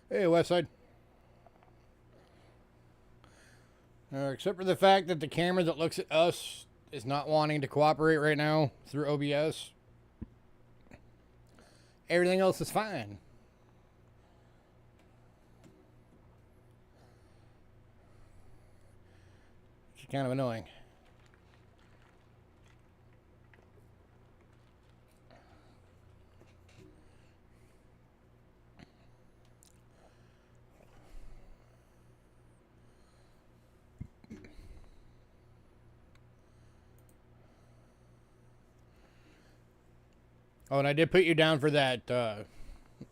Hey, Westside. Except for the fact that the camera that looks at us is not wanting to cooperate right now through OBS. Everything else is fine. It's kind of annoying. Oh, and I did put you down for that that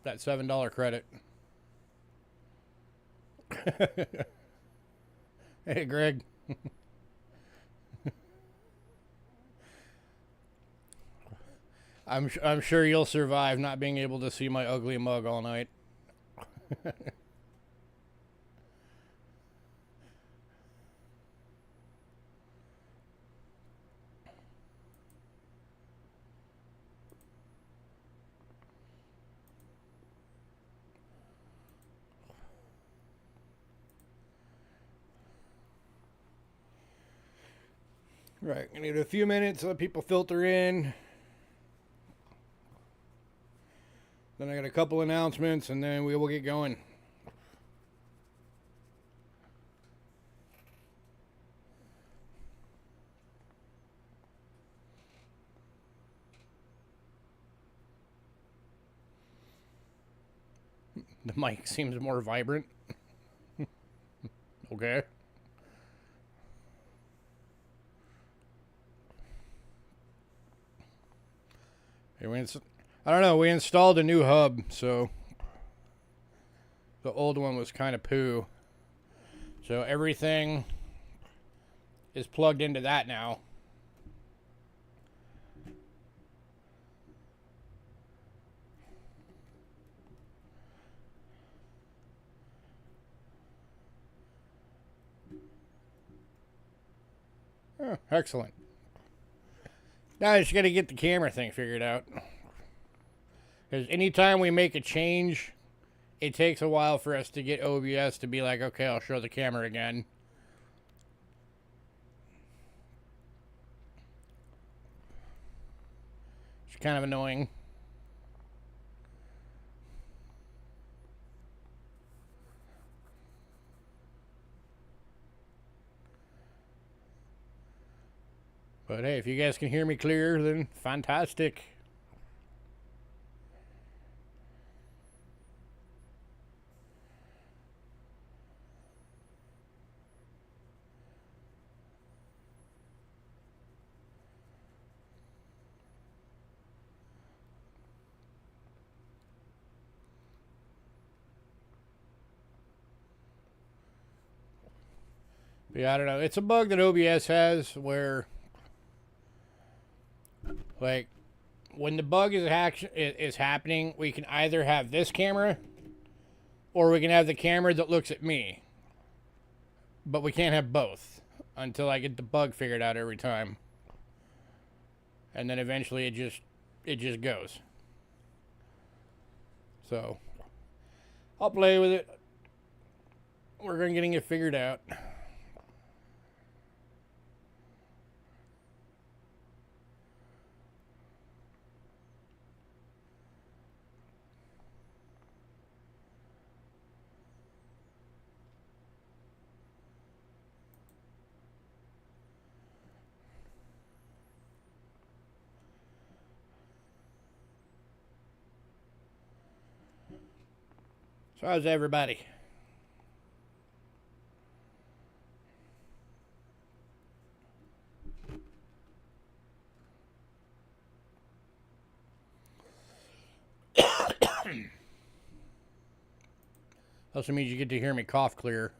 $7 credit. Hey, Greg. I'm sure you'll survive not being able to see my ugly mug all night. Right, I need a few minutes to let people filter in. Then I got a couple announcements, and then we will get going. The mic seems more vibrant. Okay. Hey, I don't know. We installed a new hub, so the old one was kind of poo. So everything is plugged into that now. Oh, excellent. Now I just got to get the camera thing figured out. Because anytime we make a change, it takes a while for us to get OBS to be like, okay, I'll show the camera again. It's kind of annoying. But hey, if you guys can hear me clear, then fantastic. But yeah, I don't know. It's a bug that OBS has where, like, when the bug is happening, we can either have this camera or we can have the camera that looks at me. But we can't have both until I get the bug figured out every time. And then eventually it just goes. So I'll play with it. We're going to getting it figured out. So how's everybody? Also means you get to hear me cough clear.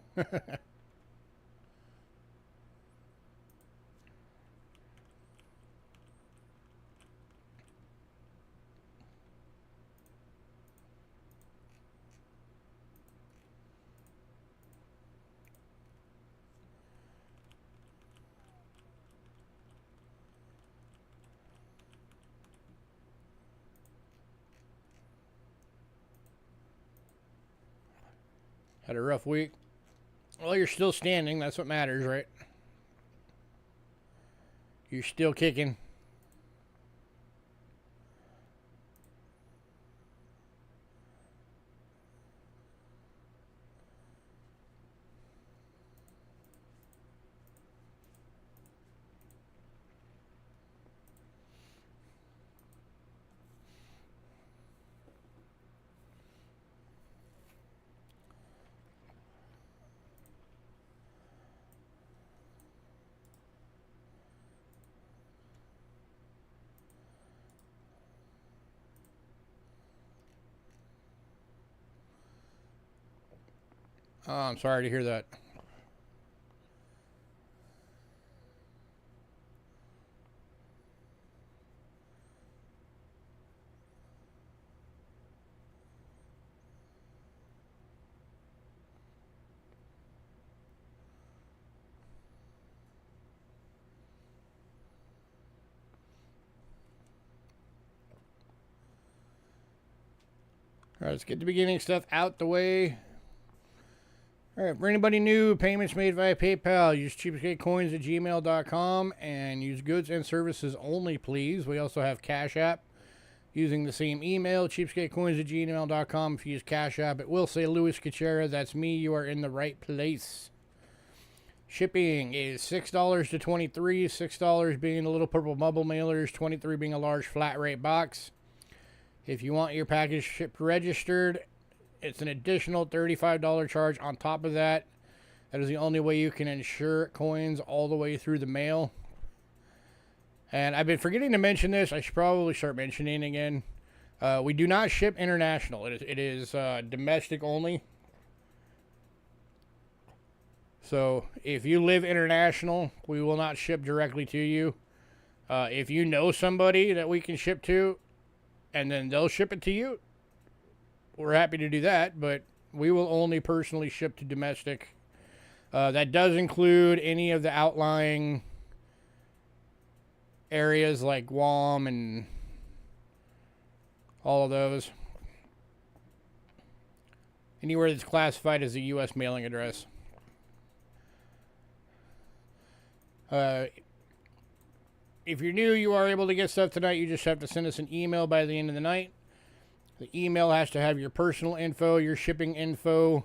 Had a rough week. Well, you're still standing. That's what matters, right? You're still kicking. Oh, I'm sorry to hear that. All right, let's get the beginning stuff out the way. All right, for anybody new, payments made via PayPal. Use Cheapskate Coins at gmail.com and use goods and services only, please. We also have Cash App using the same email, Cheapskate Coins at gmail.com. If you use Cash App, it will say Louis Cachera. That's me. You are in the right place. Shipping is $6 to $23, $6 being the little purple bubble mailers, $23 being a large flat rate box. If you want your package shipped registered, it's an additional $35 charge on top of that. That is the only way you can insure coins all the way through the mail. And I've been forgetting to mention this. I should probably start mentioning it again. We do not ship international. It is domestic only. So if you live international, we will not ship directly to you. If you know somebody that we can ship to, and then they'll ship it to you, we're happy to do that, but we will only personally ship to domestic. That does include any of the outlying areas like Guam and all of those. Anywhere that's classified as a U.S. mailing address. If you're new, you are able to get stuff tonight. You just have to send us an email by the end of the night. The email has to have your personal info, your shipping info,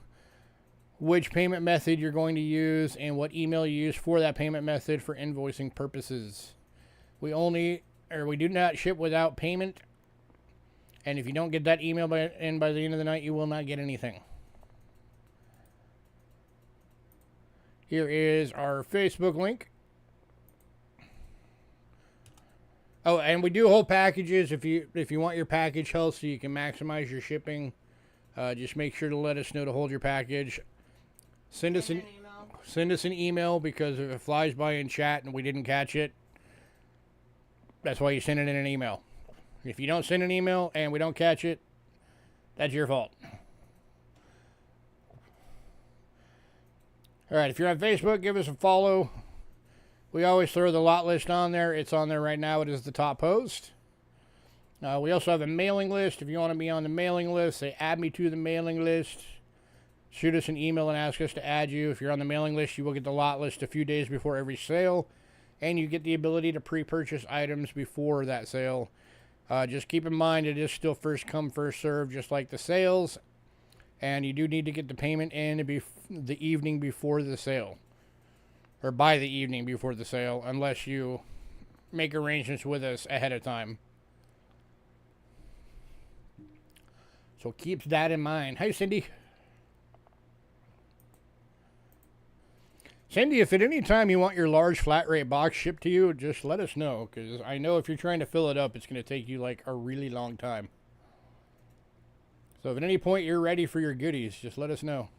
which payment method you're going to use, and what email you use for that payment method for invoicing purposes. We do not ship without payment. And if you don't get that email by the end of the night, you will not get anything. Here is our Facebook link. Oh, and we do hold packages if you want your package held so you can maximize your shipping. Just make sure to let us know to hold your package. Send us an email, because if it flies by in chat and we didn't catch it, that's why you send it in an email. If you don't send an email and we don't catch it, that's your fault. All right, if you're on Facebook, give us a follow. We always throw the lot list on there. It's on there right now. It is the top post. We also have a mailing list. If you want to be on the mailing list, say add me to the mailing list. Shoot us an email and ask us to add you. If you're on the mailing list, you will get the lot list a few days before every sale. And you get the ability to pre-purchase items before that sale. Just keep in mind, it is still first come, first serve, just like the sales. And you do need to get the payment in the evening before the sale. Or by the evening before the sale, unless you make arrangements with us ahead of time. So keep that in mind. Hi, Cindy. Cindy, if at any time you want your large flat rate box shipped to you, just let us know. Because I know if you're trying to fill it up, it's going to take you like a really long time. So if at any point you're ready for your goodies, just let us know.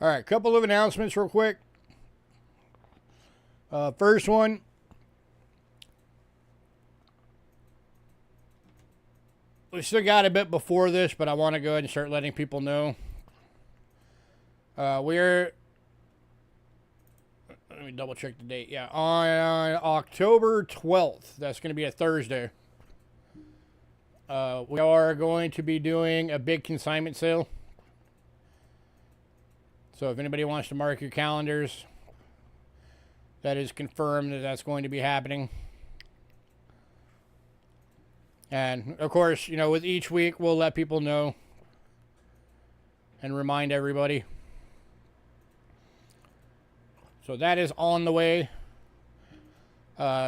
All right, couple of announcements real quick. First one. we still got a bit before this, but I want to go ahead and start letting people know. We're, let me double check the date. Yeah, on October 12th, that's going to be a Thursday. We are going to be doing a big consignment sale. So if anybody wants to mark your calendars, that is confirmed that that's going to be happening. And of course, you know, with each week, we'll let people know and remind everybody. So that is on the way.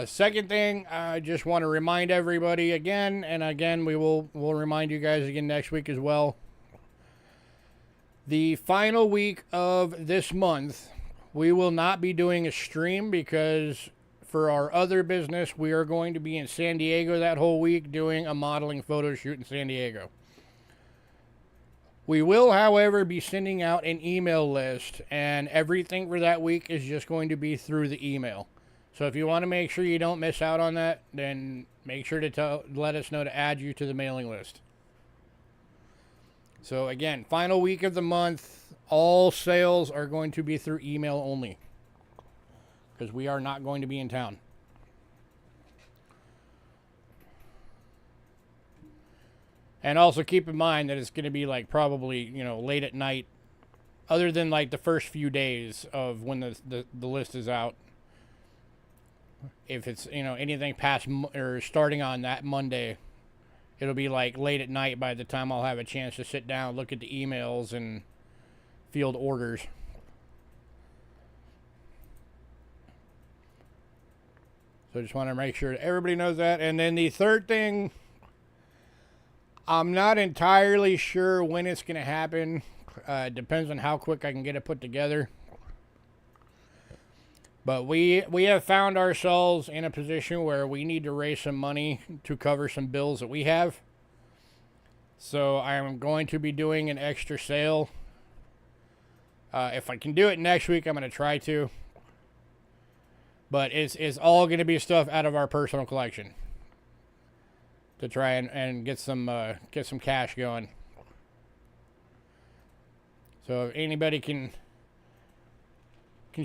Second thing, I just want to remind everybody again, and again, we'll remind you guys again next week as well. The final week of this month, we will not be doing a stream because for our other business, we are going to be in San Diego that whole week doing a modeling photo shoot in San Diego. We will, however, be sending out an email list, and everything for that week is just going to be through the email. So if you want to make sure you don't miss out on that, then make sure to let us know to add you to the mailing list. So again, final week of the month, all sales are going to be through email only, because we are not going to be in town. And also keep in mind that it's going to be like probably, you know, late at night, other than like the first few days of when the list is out. If it's, you know, anything past or starting on that Monday, it'll be like late at night by the time I'll have a chance to sit down, look at the emails, and field orders. So I just want to make sure everybody knows that. And then the third thing, I'm not entirely sure when it's going to happen. It depends on how quick I can get it put together. But we have found ourselves in a position where we need to raise some money to cover some bills that we have. So I'm going to be doing an extra sale. If I can do it next week, I'm going to try to. But it's all going to be stuff out of our personal collection to try and get some cash going. So if anybody can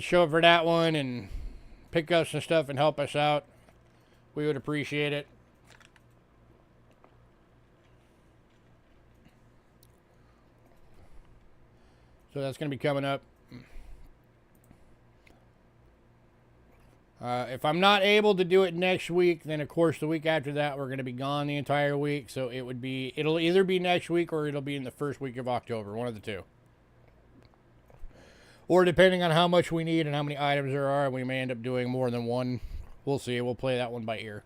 show up for that one and pick up some stuff and help us out, we would appreciate it. So that's going to be coming up. If I'm not able to do it next week, then of course the week after that we're going to be gone the entire week. So it'll either be next week or it'll be in the first week of October, one of the two. Or depending on how much we need and how many items there are, we may end up doing more than one. We'll see. We'll play that one by ear.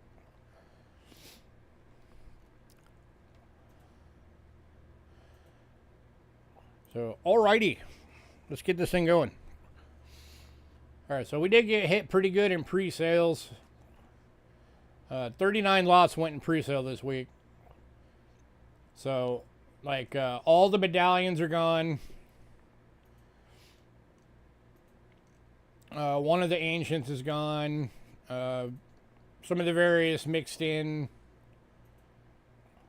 So, alrighty. Let's get this thing going. Alright, so we did get hit pretty good in pre-sales. 39 lots went in pre-sale this week. So, like, all the medallions are gone. One of the ancients is gone. Some of the various mixed in,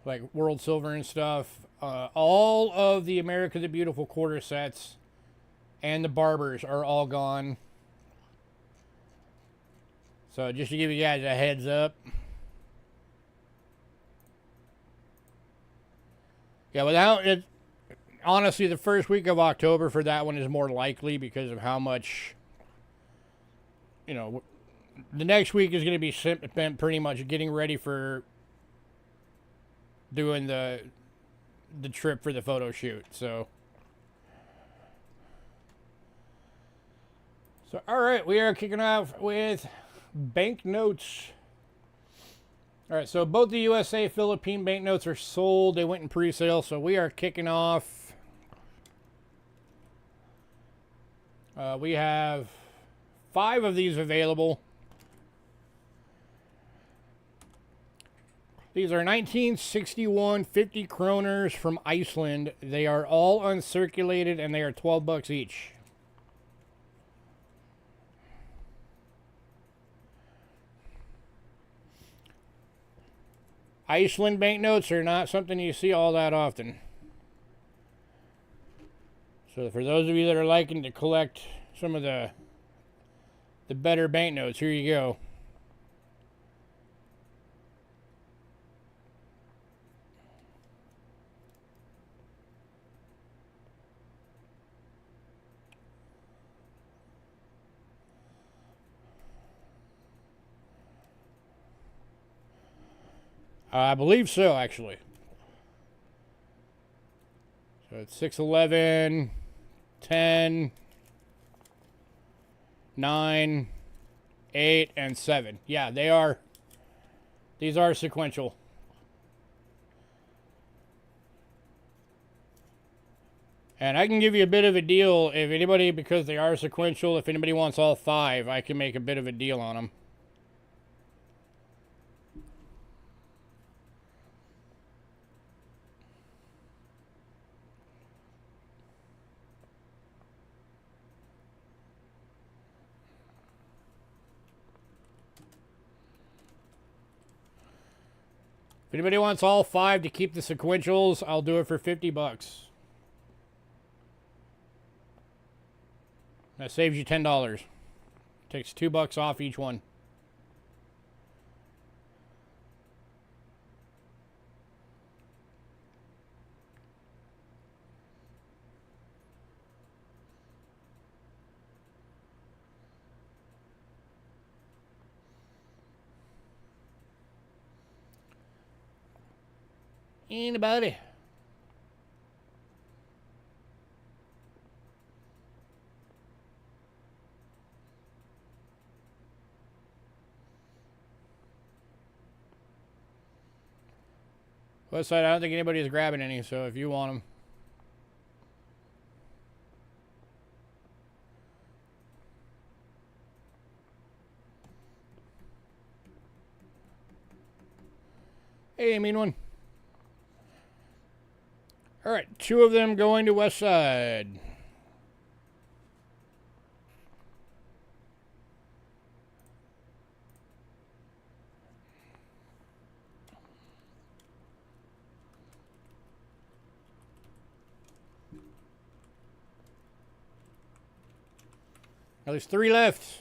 like World Silver and stuff. All of the America the Beautiful quarter sets and the barbers are all gone. So just to give you guys a heads up. Yeah, without it, honestly, the first week of October for that one is more likely because of how much, you know, the next week is going to be spent pretty much getting ready for doing the trip for the photo shoot. So all right, we are kicking off with banknotes. All right, so both the USA Philippine banknotes are sold. They went in pre-sale, so we are kicking off. We have 5 of these available. These are 1961 50 kroners from Iceland. They are all uncirculated and they are $12 each. Iceland banknotes are not something you see all that often. So for those of you that are liking to collect some of the better banknotes, here you go. I believe so, actually. So it's 6, 11, 10, 9, 8, and 7. Yeah, they are. These are sequential. And I can give you a bit of a deal if anybody, because they are sequential, if anybody wants all 5, I can make a bit of a deal on them. If anybody wants all 5 to keep the sequentials, I'll do it for $50. That saves you $10. Takes $2 off each one. Anybody? West side, I don't think anybody's grabbing any, so if you want them. Hey, mean one. All right, 2 of them going to West Side. Now there's 3 left.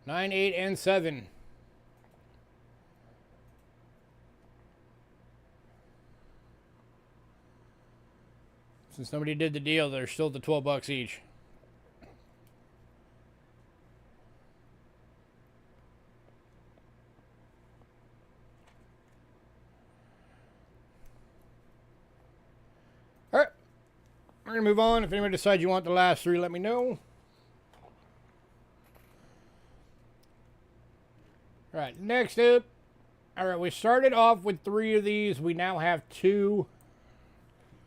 9, 8, and 7. Since nobody did the deal, they're still at the $12 each. All right, we're gonna move on. If anybody decides you want the last 3, let me know. All right, next up. All right, we started off with 3 of these. We now have 2.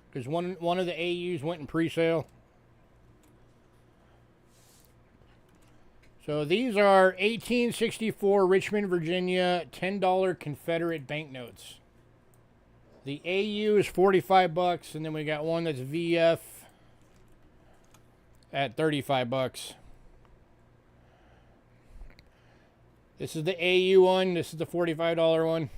Because one of the AUs went in pre-sale. So these are 1864 Richmond, Virginia, $10 Confederate banknotes. The AU is $45, and then we got one that's VF at $35. This is the AU one. This is the $45 one.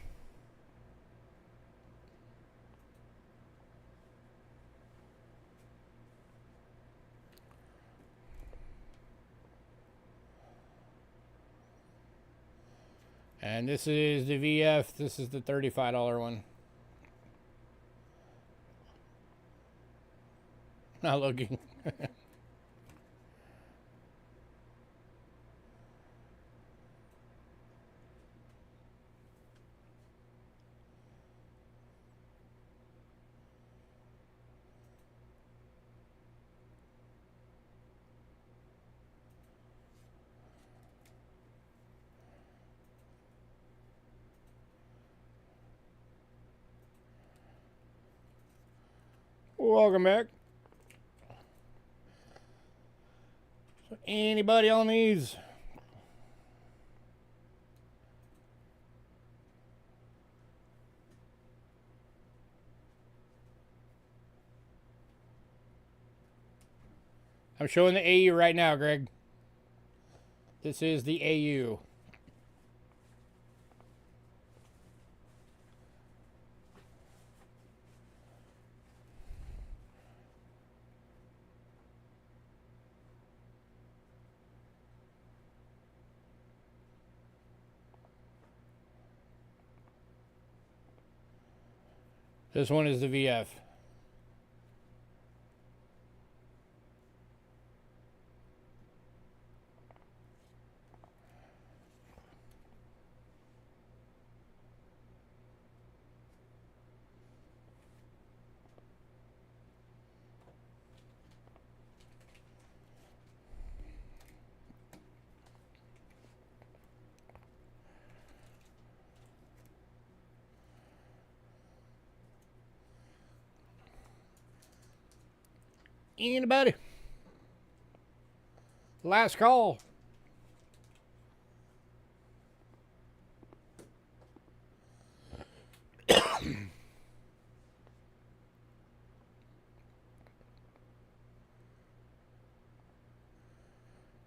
And this is the VF. This is the $35 one. Not looking. Welcome back. So anybody on these? I'm showing the AU right now, Greg. This is the AU. This one is the VF. Anybody? Last call.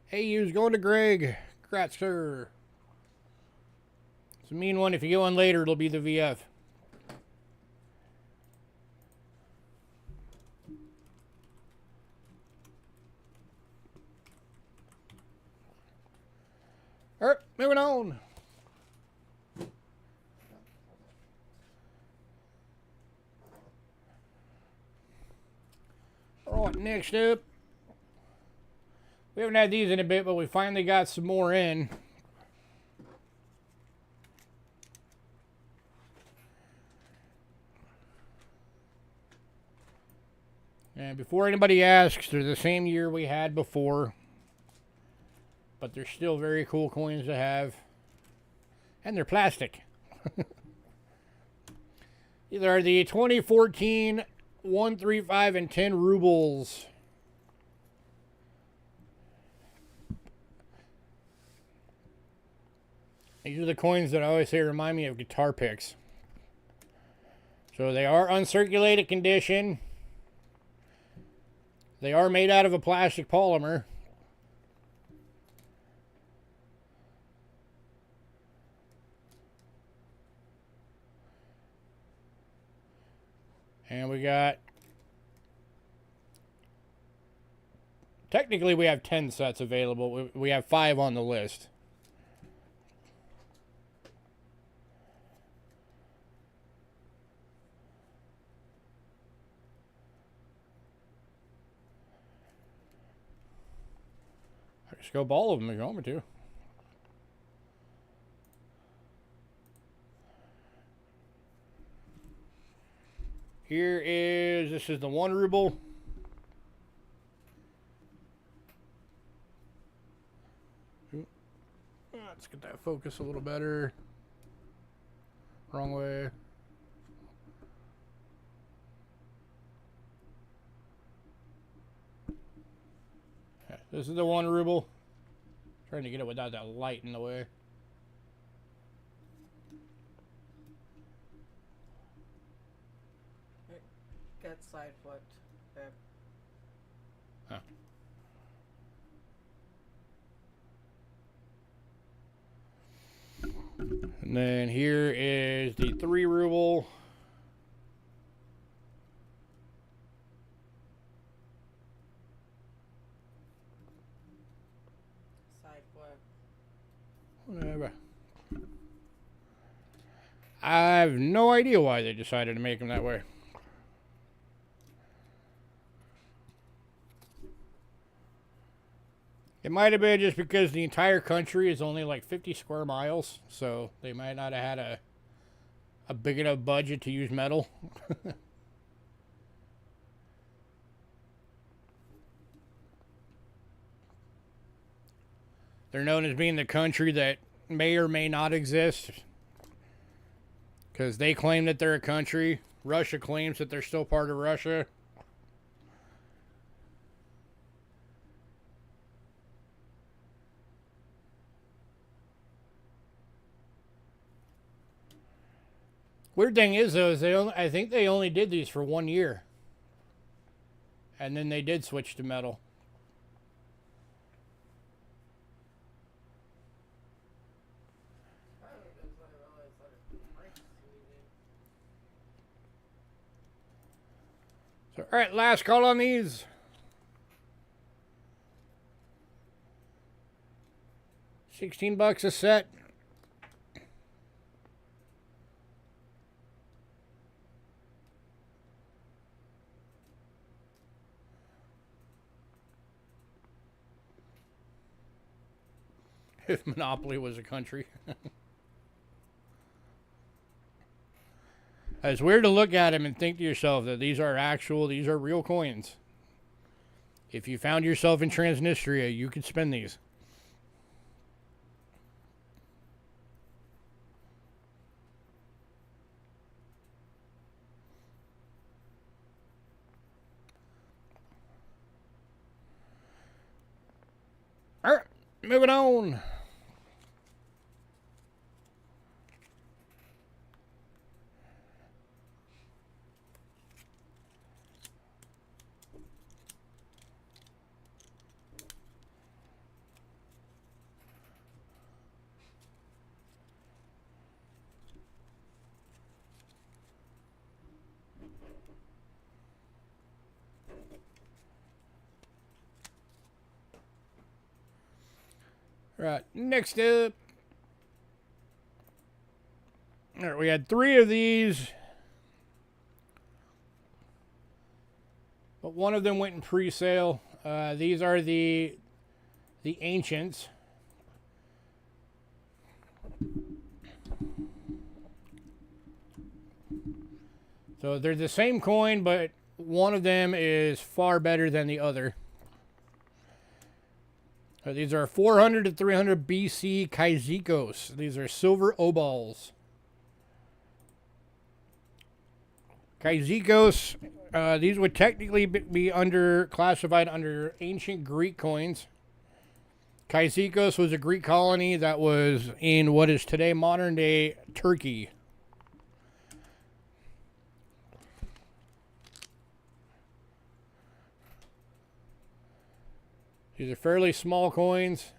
Hey, you's going to Greg. Congrats, sir. It's a mean one. If you go on later, it'll be the VF. All right, moving on. All right, next up. We haven't had these in a bit, but we finally got some more in. And before anybody asks, they're the same year we had before. But they're still very cool coins to have. And they're plastic. These are the 2014 1, 3, 5, and 10 rubles. These are the coins that I always say remind me of guitar picks. So they are uncirculated condition. They are made out of a plastic polymer. And we got... Technically we have 10 sets available. We have 5 on the list. Scope all of them if you want me to. This is the 1 ruble. Let's get that focus a little better. Wrong way. This is the 1 ruble. Trying to get it without that light in the way. It gets side flipped. Babe. Huh. And then here is the 3 ruble. Whatever. I have no idea why they decided to make them that way. It might have been just because the entire country is only like 50 square miles, so they might not have had a big enough budget to use metal. They're known as being the country that may or may not exist. Because they claim that they're a country. Russia claims that they're still part of Russia. Weird thing is, though, is I think they only did these for 1 year. And then they did switch to metal. So, all right, last call on these. $16 a set. if Monopoly was a country. It's weird to look at them and think to yourself that these are real coins. If you found yourself in Transnistria, you could spend these. All right, moving on. Right, next up. All right, we had 3 of these, but one of them went in pre-sale. These are the Ancients. So they're the same coin, but one of them is far better than the other. These are 400 to 300 BC Kaizikos. These are silver obols. Kaizikos, these would technically be classified under ancient Greek coins. Kaizikos was a Greek colony that was in what is today modern day Turkey. These are fairly small coins.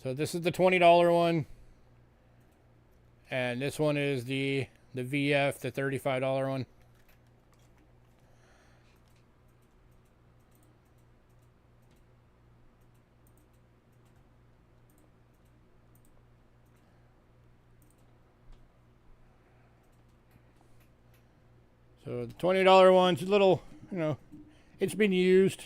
So this is the $20 one. And this one is the VF, the $35 one. So the $20 one's a little, you know, it's been used.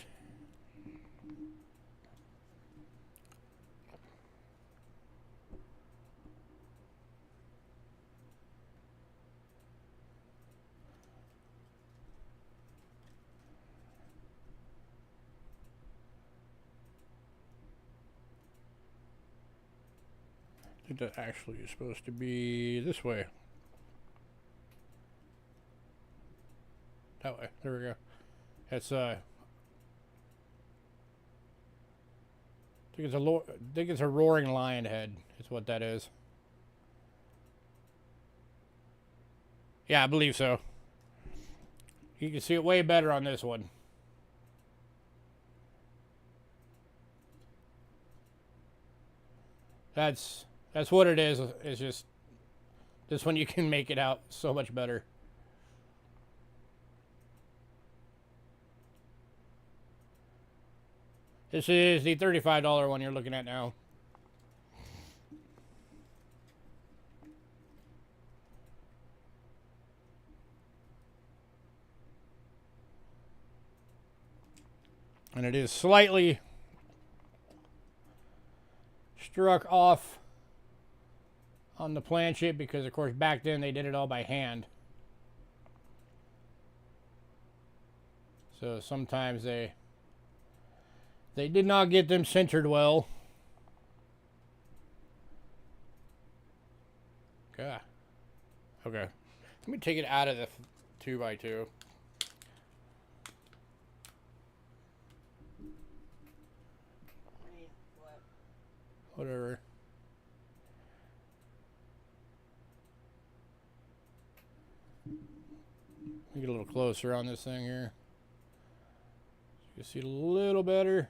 I think that actually is supposed to be this way. That way. There we go. It's I think it's a roaring lion head. Is what that is. Yeah, I believe so. You can see it way better on this one. That's what it is. It's just this one you can make it out so much better. This is the $35 one you're looking at now. And it is slightly struck off on the planchette because, of course, back then they did it all by hand. So sometimes they did not get them centered well. Okay. Okay. Let me take it out of the 2x2. Whatever. Let me get a little closer on this thing here. So you can see a little better.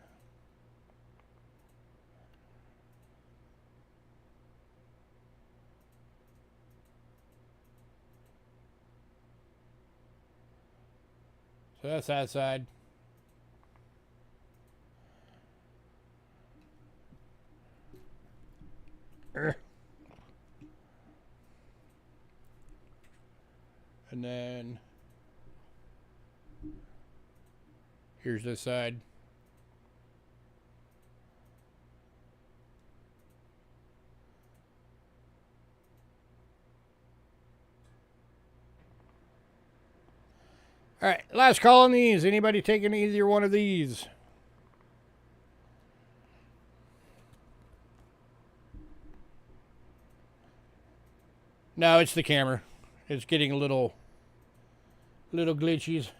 So that's that side. And then here's this side. All right, last call on these. Anybody taking either one of these? No, it's the camera. It's getting a little glitchies.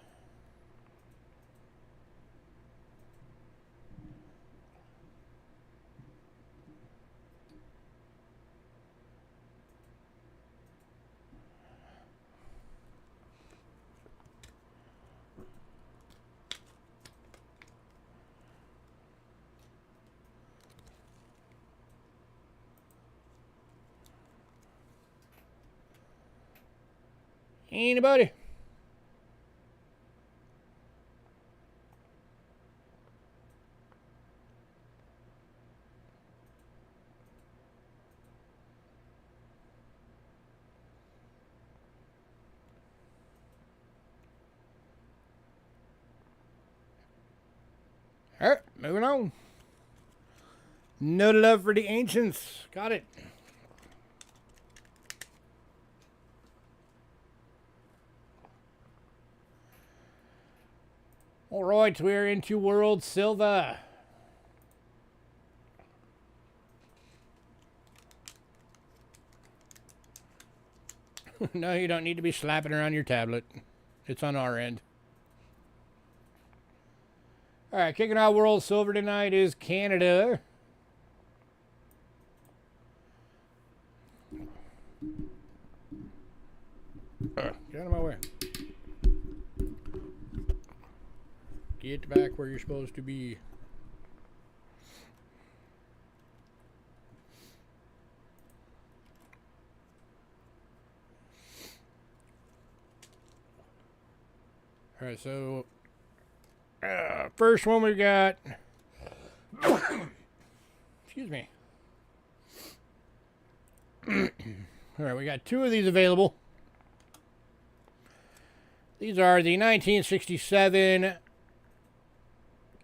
Anybody? All right, moving on. No love for the ancients. Got it. All right, we're into World Silver. No, you don't need to be slapping around your tablet. It's on our end. All right, kicking out World Silver tonight is Canada. Get out of my way. Get back where you're supposed to be. All right, so first one we got. Excuse me. All right, we got two of these available. These are the 1967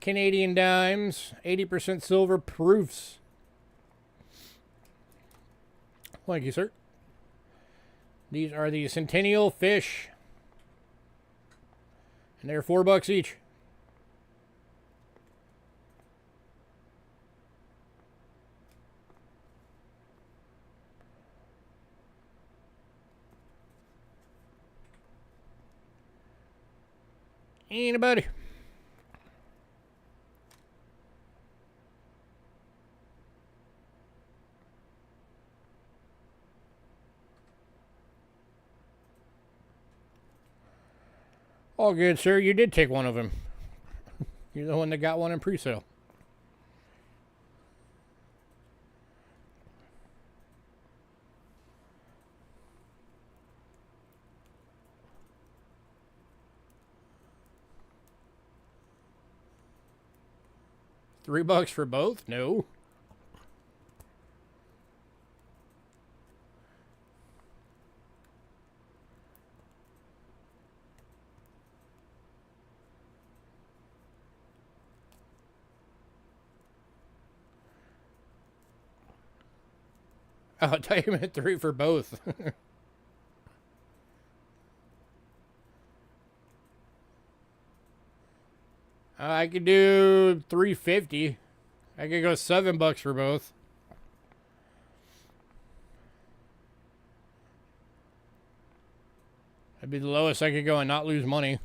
Canadian dimes, 80% silver proofs. Thank you, sir. These are the Centennial Fish. And they're $4 each. Anybody? All good, sir. You did take one of them. You're the one that got one in pre-sale. $3 for both? No. Oh, I thought you meant 3 for both. I could do $3.50. I could go $7 for both. That'd be the lowest I could go and not lose money.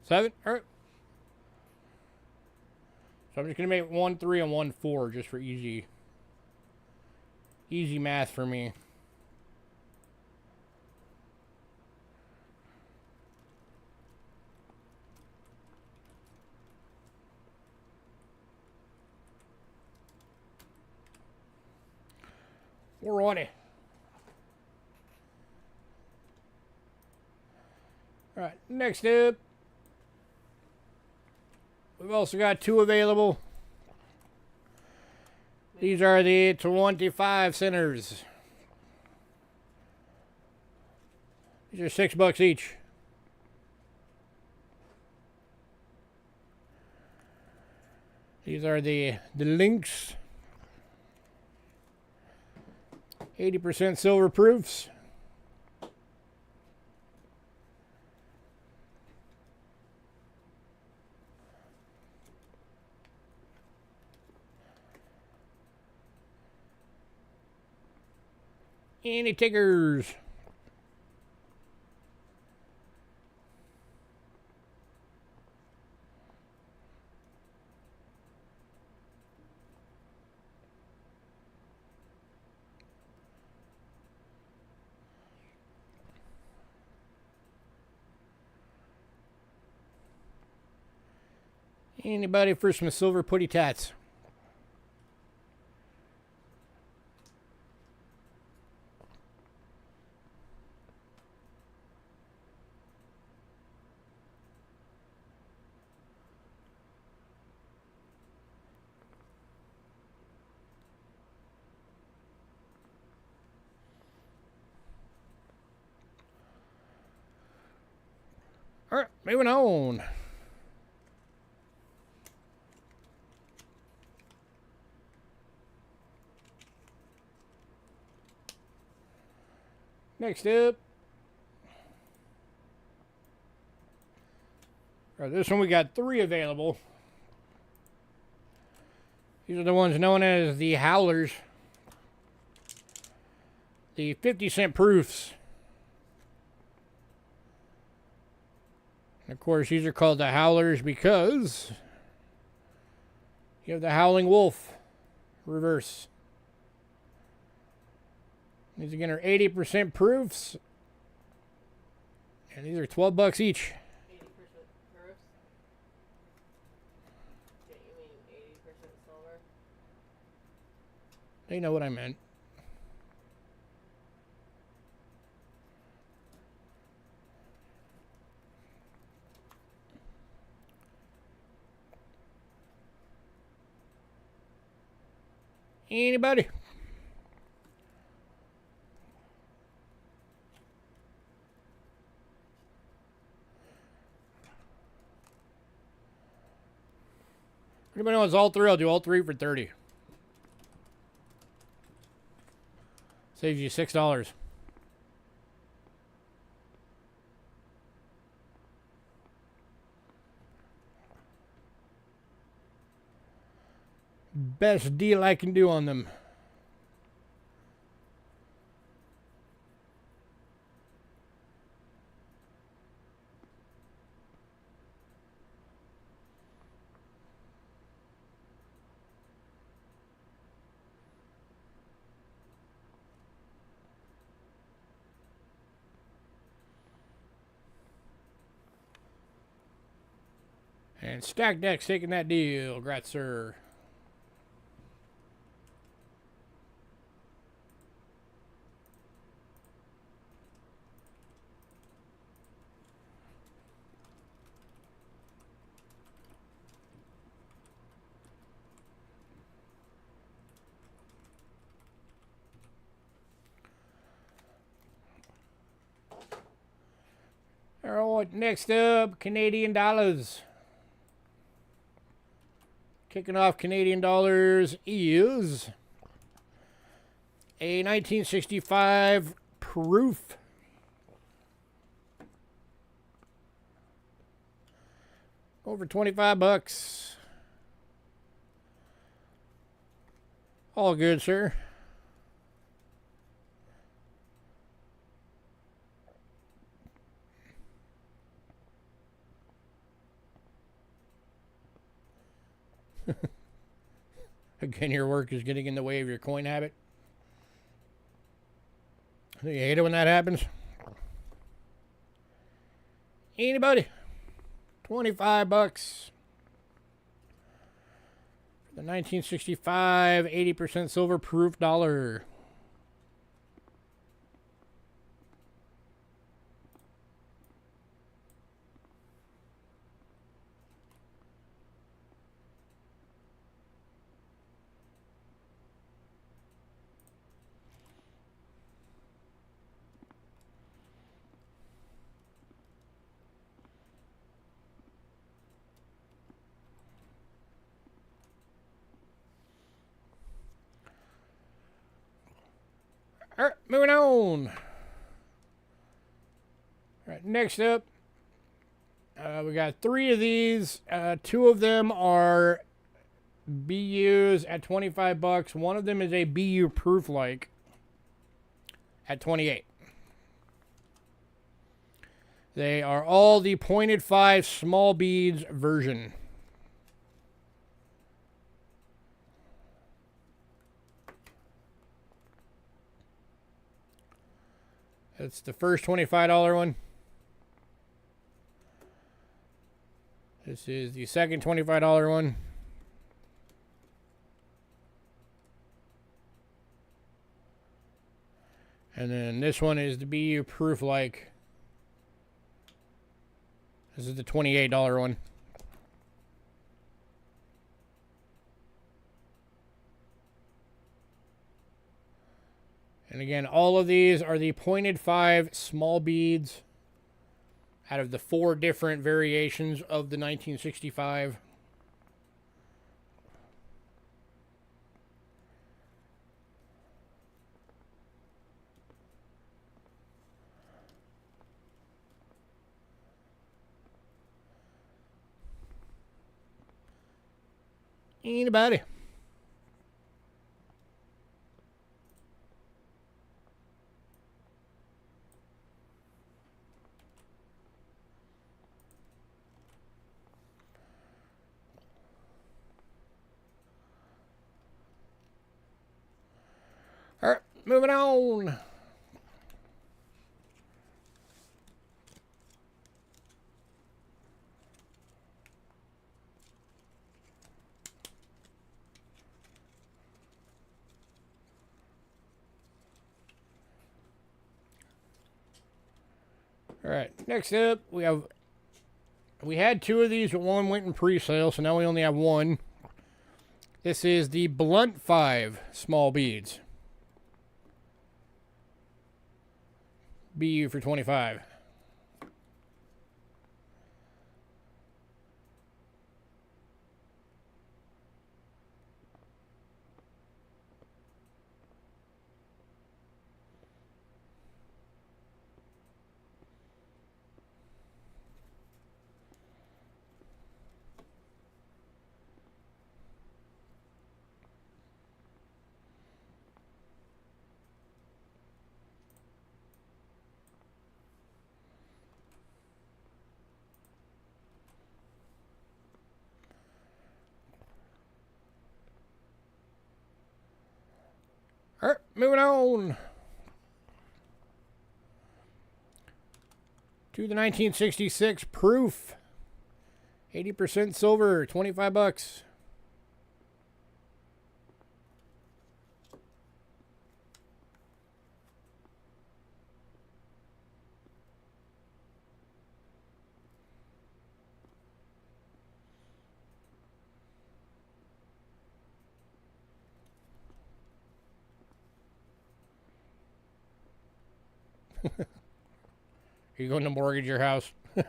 $7? All right. So I'm just going to make 1 3 and 1 4 just for easy math for me. We're on it. All right, next up. We've also got 2 available. These are the 25 centers. These are $6 each. These are the links. 80% silver proofs. Any takers? Anybody for some silver putty tats? All right, moving on. Next up. All right, this one we got 3 available. These are the ones known as the howlers. The 50-cent proofs. And of course, these are called the howlers because you have the howling wolf reverse. These again are 80% proofs. And these are $12 each. 80% proofs? Yeah, you mean 80% silver? They know what I meant. Anybody? Anybody wants all 3? I'll do all 3 for 30. Saves you $6. Best deal I can do on them. And Stack Deck's taking that deal. Congrats, sir. All right, next up, Canadian dollars. Kicking off Canadian dollars is a 1965 proof. Over $25. All good, sir. Again, your work is getting in the way of your coin habit. You hate it when that happens? Anybody? $25 for the 1965 80% silver proof dollar. All right, moving on. All right, next up, we got 3 of these. 2 of them are BUs at 25 bucks. One of them is a BU proof like at 28. They are all the 0.5 small beads version. That's the first $25 one. This is the second $25 one. And then this one is the BU proof like. This is the $28 one. And again, all of these are the 0.5 small beads out of the 4 different variations of the 1965. Anybody? All right, moving on. All right, next up, we had 2 of these, but one went in pre-sale, so now we only have 1. This is the Blunt 5 small beads. BU for 25. All right, moving on to the 1966 proof. 80% silver, 25 bucks. Are you going to mortgage your house? All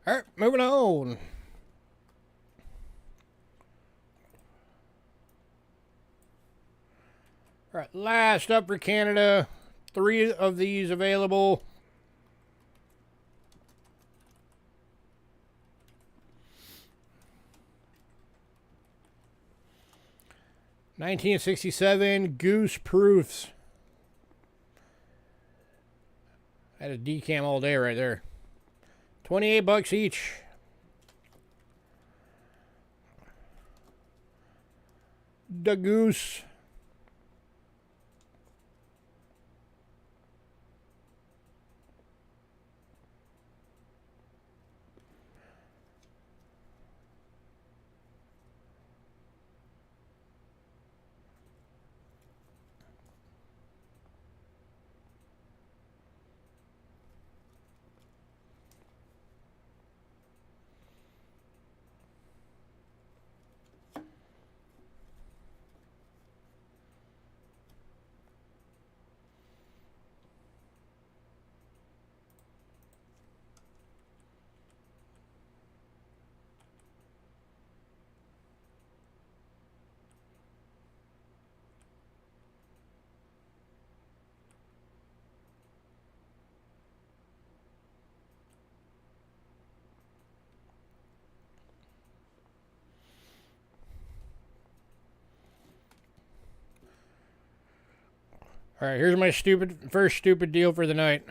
right, moving on. All right, last up for Canada. 3 of these available. $1967 Goose Proofs. I had a decam all day right there. 28 bucks each. The Goose. All right, here's my first stupid deal for the night.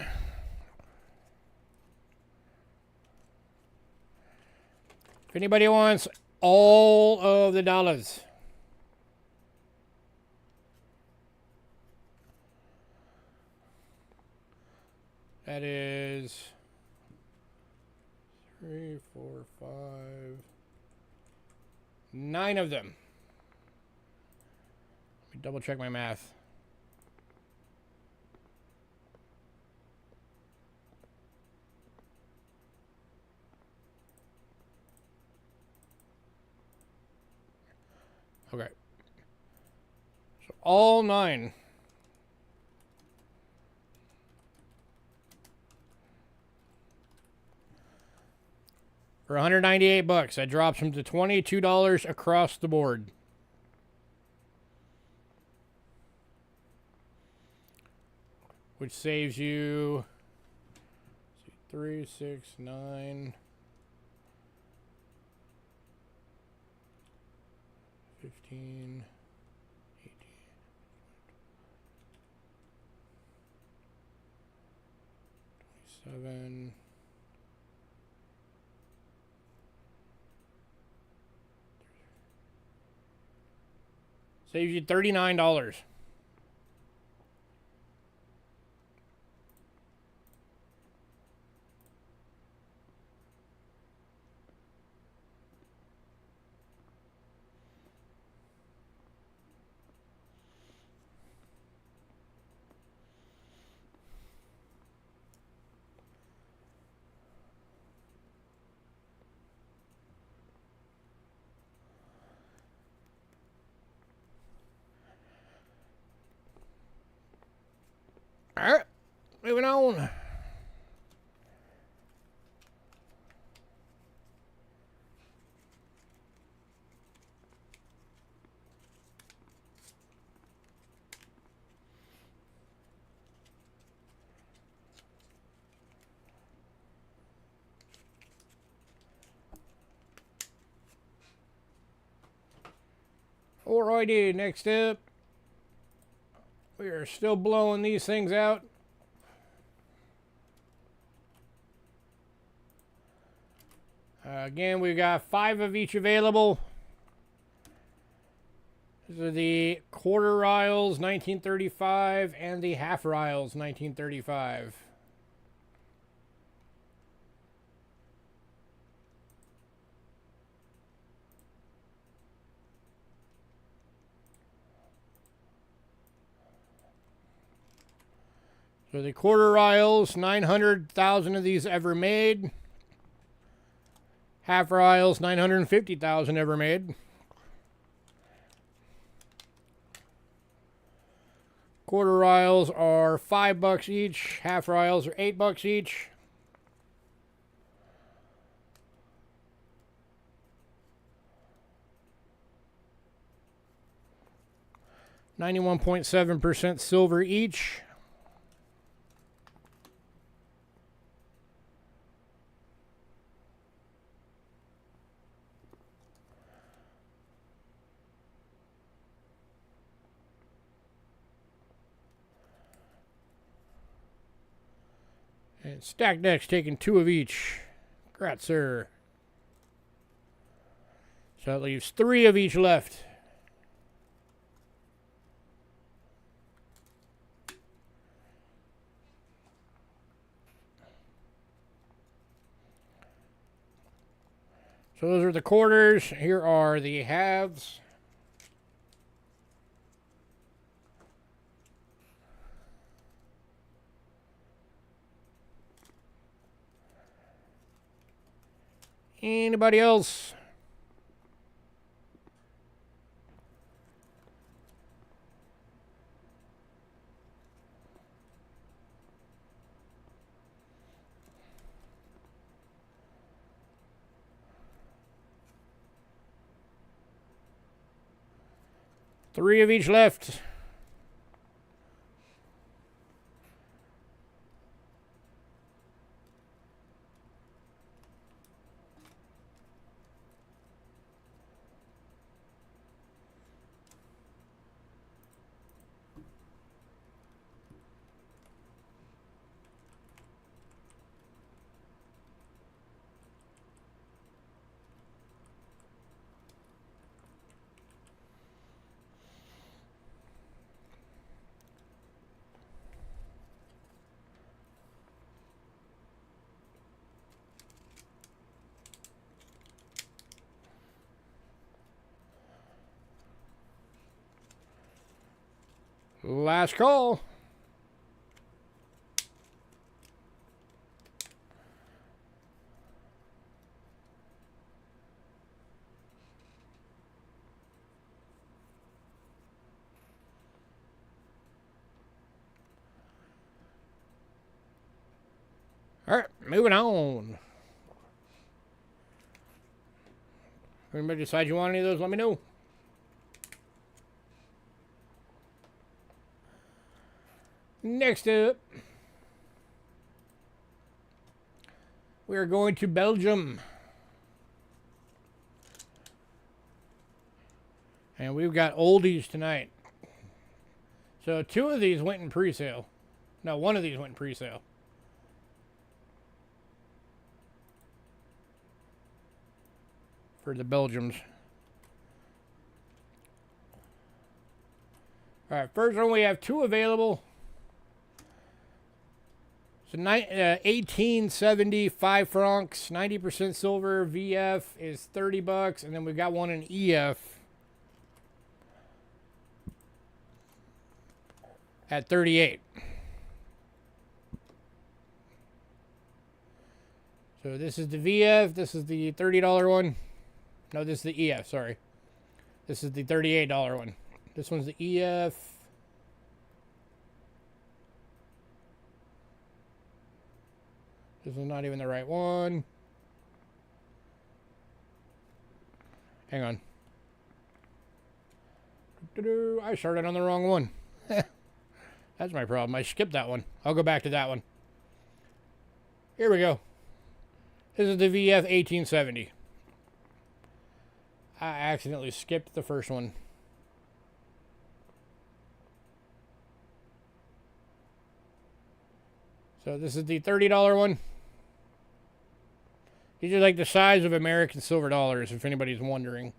If anybody wants all of the dollars, that is 3, 4, 5, 9 of them. Let me double check my math. Okay. So all 9. For $198, that drops them to $22 across the board. Which saves you 3, 6, 9, 15, 18, 27. Saves you $39. All right, moving on. Alrighty, next up, we are still blowing these things out. Again, we've got 5 of each available. These are the quarter riles 1935 and the half riles 1935. So the quarter riles, 900,000 of these ever made. Half riles, 950,000 ever made. Quarter riles are $5 each. Half riles are $8 each. .7% silver each. And Stack Deck's taking 2 of each. Congrats, sir. So that leaves 3 of each left. So those are the quarters. Here are the halves. Anybody else? Three of each left. Last call. All right, moving on. If anybody decides you want any of those, let me know. Next up, we are going to Belgium. And we've got oldies tonight. So 2 of these went in pre-sale. No, 1 of these went in pre-sale. For the Belgians. Alright, first one we have 2 available. So 1870, 5 francs, 90% silver, VF is 30 bucks, and then we've got one in EF at 38. So this is the VF, this is the $30 one. No, this is the EF, sorry. This is the $38 one. This one's the EF. This is not even the right one. Hang on. I started on the wrong one. That's my problem. I skipped that one. I'll go back to that one. Here we go. This is the VF 1870. I accidentally skipped the first one. So this is the $30 one. These are like the size of American silver dollars, if anybody's wondering.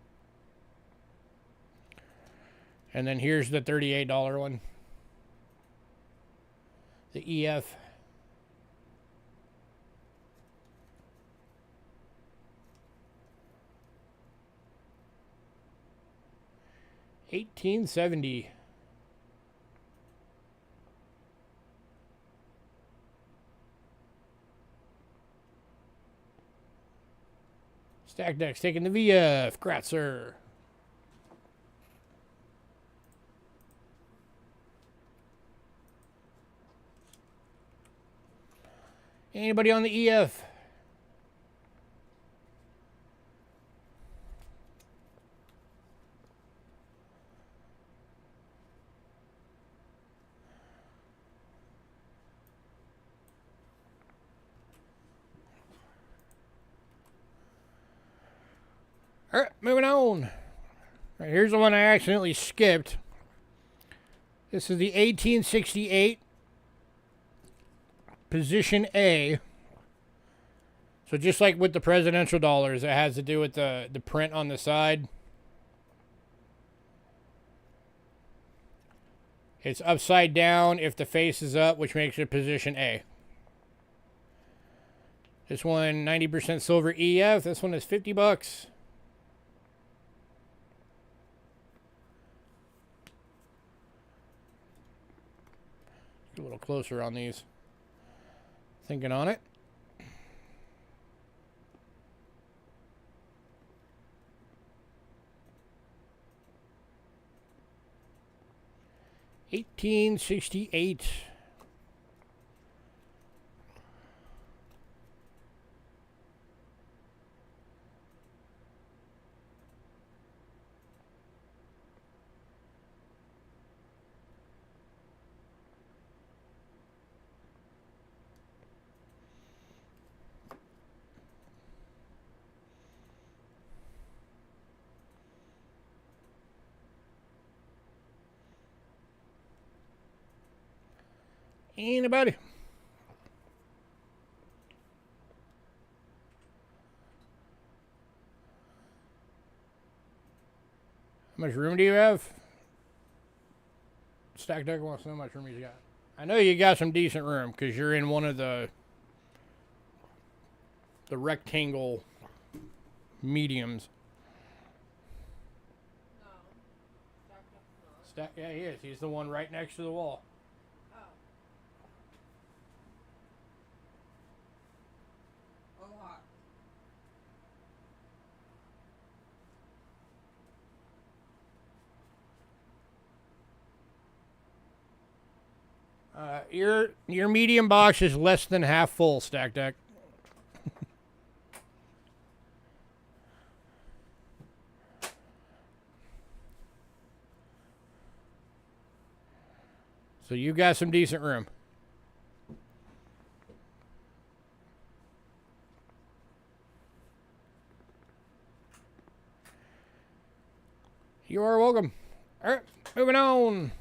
And then here's the $38 one. The EF. $18.70. Stack Deck's taking the VF. Congrats, sir. Anybody on the EF? All right, moving on. Right, here's the one I accidentally skipped. This is the 1868 position A. So just like with the presidential dollars, it has to do with the print on the side. It's upside down if the face is up, which makes it position A. This one, 90% silver EF. This one is 50 bucks. A little closer on these. Thinking on it. $18.68. Anybody? How much room do you have? Stack Deck wants to know how much room he's got. I know you got some decent room because you're in one of the rectangle mediums. No. Yeah, he is. He's the one right next to the wall. Oh. A lot. Your medium box is less than half full, Stack Deck. So you got some decent room. You are welcome. All right, moving on.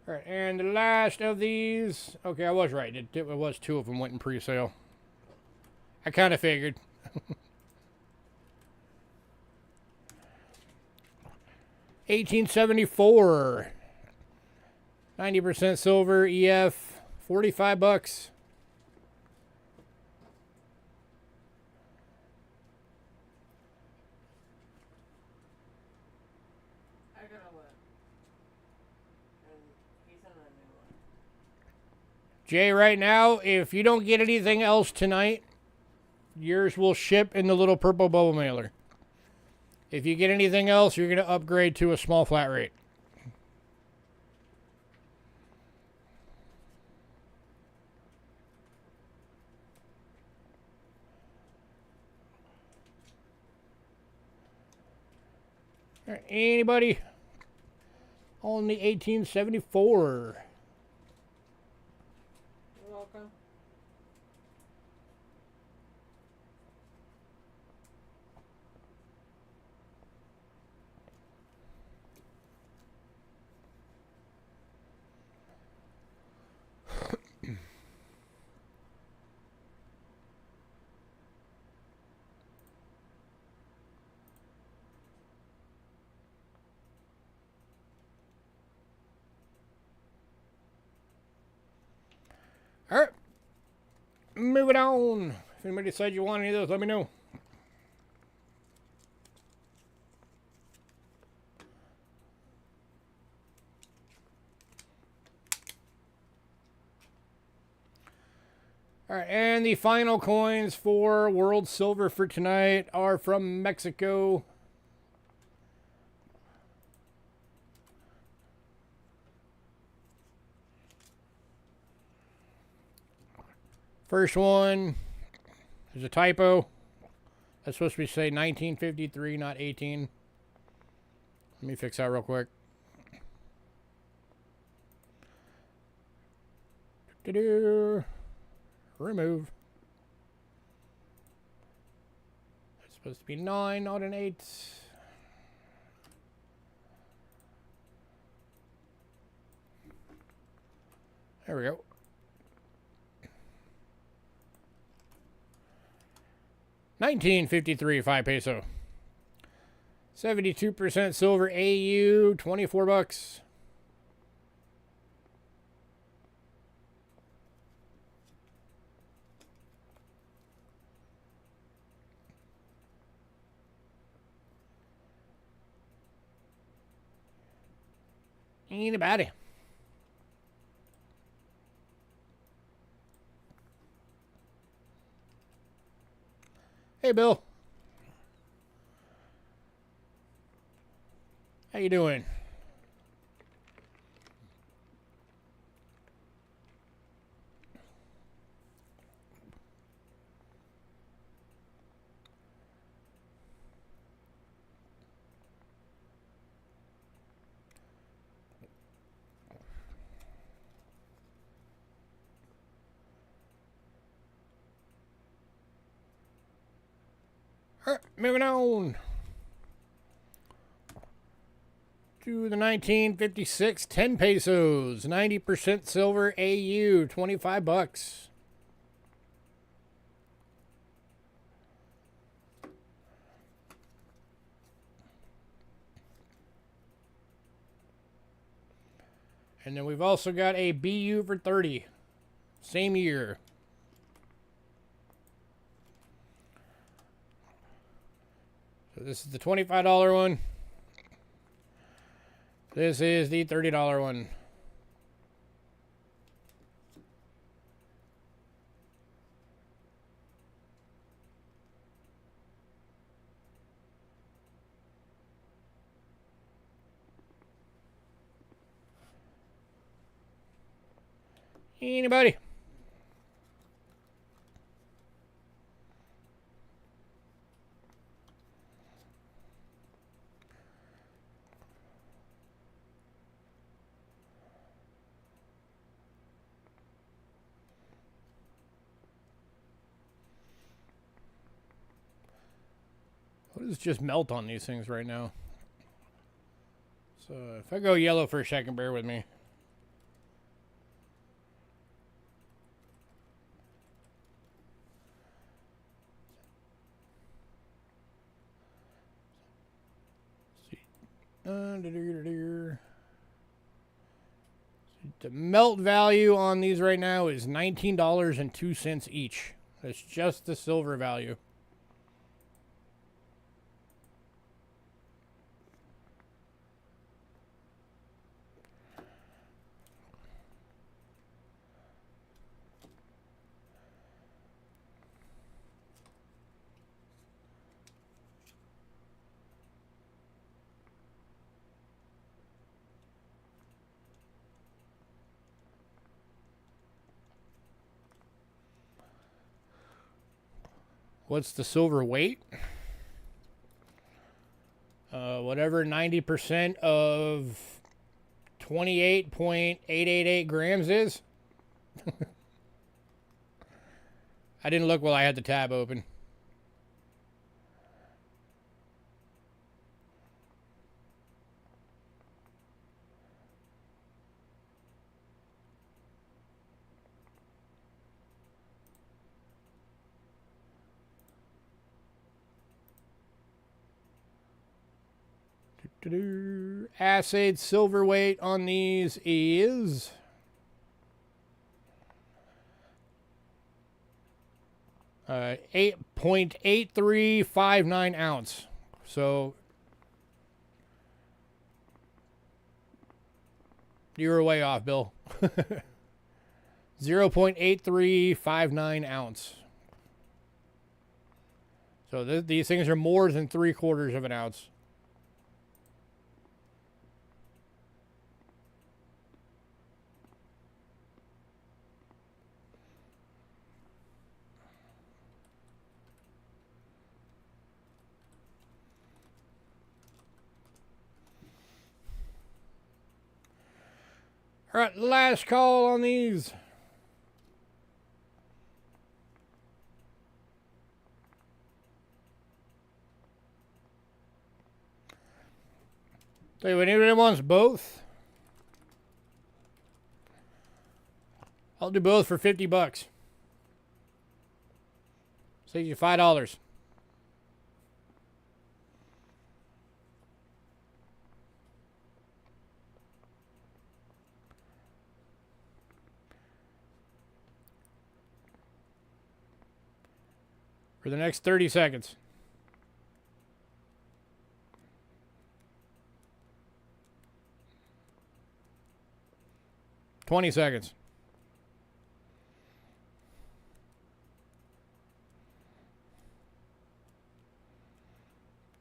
All right, and the last of these. Okay, I was right. It was two of them went in pre-sale. I kind of figured. 1874. 90% silver, EF, $45. I gotta look. And he's on a new one. Jay, right now, if you don't get anything else tonight, yours will ship in the little purple bubble mailer. If you get anything else, you're going to upgrade to a small flat rate. All right, anybody on the 1874? You're welcome. All right, moving on. If anybody decides you want any of those, let me know. All right, and the final coins for World Silver for tonight are from Mexico. First one is a typo. That's supposed to be say 1953, not 18. Let me fix that real quick. Remove. It's supposed to be 9, not an 8. There we go. 1953, 5 peso. 72% silver AU, $24. Anybody? Hey, Bill. How you doing? All right, moving on to the 1956 10 pesos, 90% silver AU, $25. And then we've also got a BU for 30, same year. So this is the $25 one. This is the $30 one. Anybody? What does just melt on these things right now? So if I go yellow for a second, bear with me. The melt value on these right now is $19.02 each. That's just the silver value. What's the silver weight? Whatever 90% of 28.888 grams is. I didn't look while I had the tab open. Assayed silver weight on these is 8.8359 ounce. So you were way off, Bill. 0.8359 ounce. So these things are more than 3/4 of an ounce. All right, last call on these. Tell you what, anybody wants both? I'll do both for $50. Saves you $5. For the next 30 seconds. $20 seconds.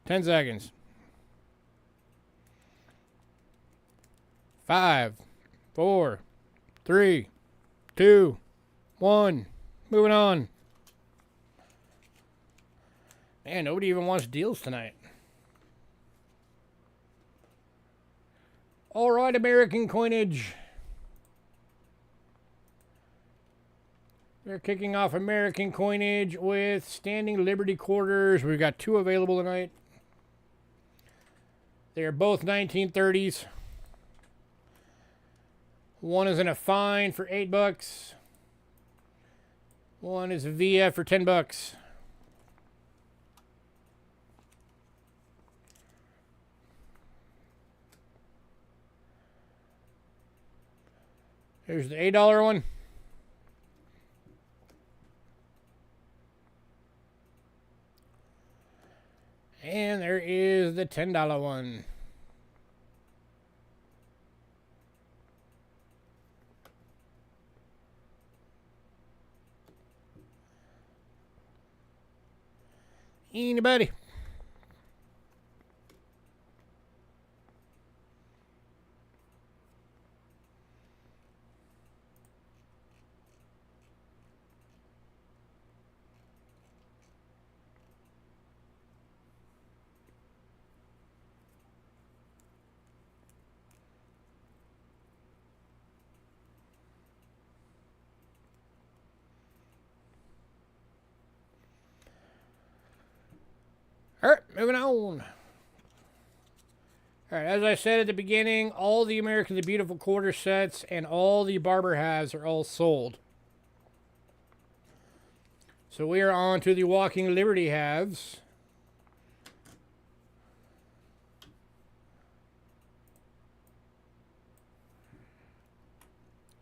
$10 seconds. 5, 4, 3, 2, 1. Moving on. Man, nobody even wants deals tonight. All right, American coinage. We're kicking off American coinage with standing Liberty quarters. We've got 2 available tonight. They're both 1930s. One is in a fine for $8. One is a VF for $10. Here's the $8 one. And there the $10 one. Anybody? All right, moving on. All right, as I said at the beginning, all the American the Beautiful quarter sets and all the barber halves are all sold. So we are on to the Walking Liberty halves.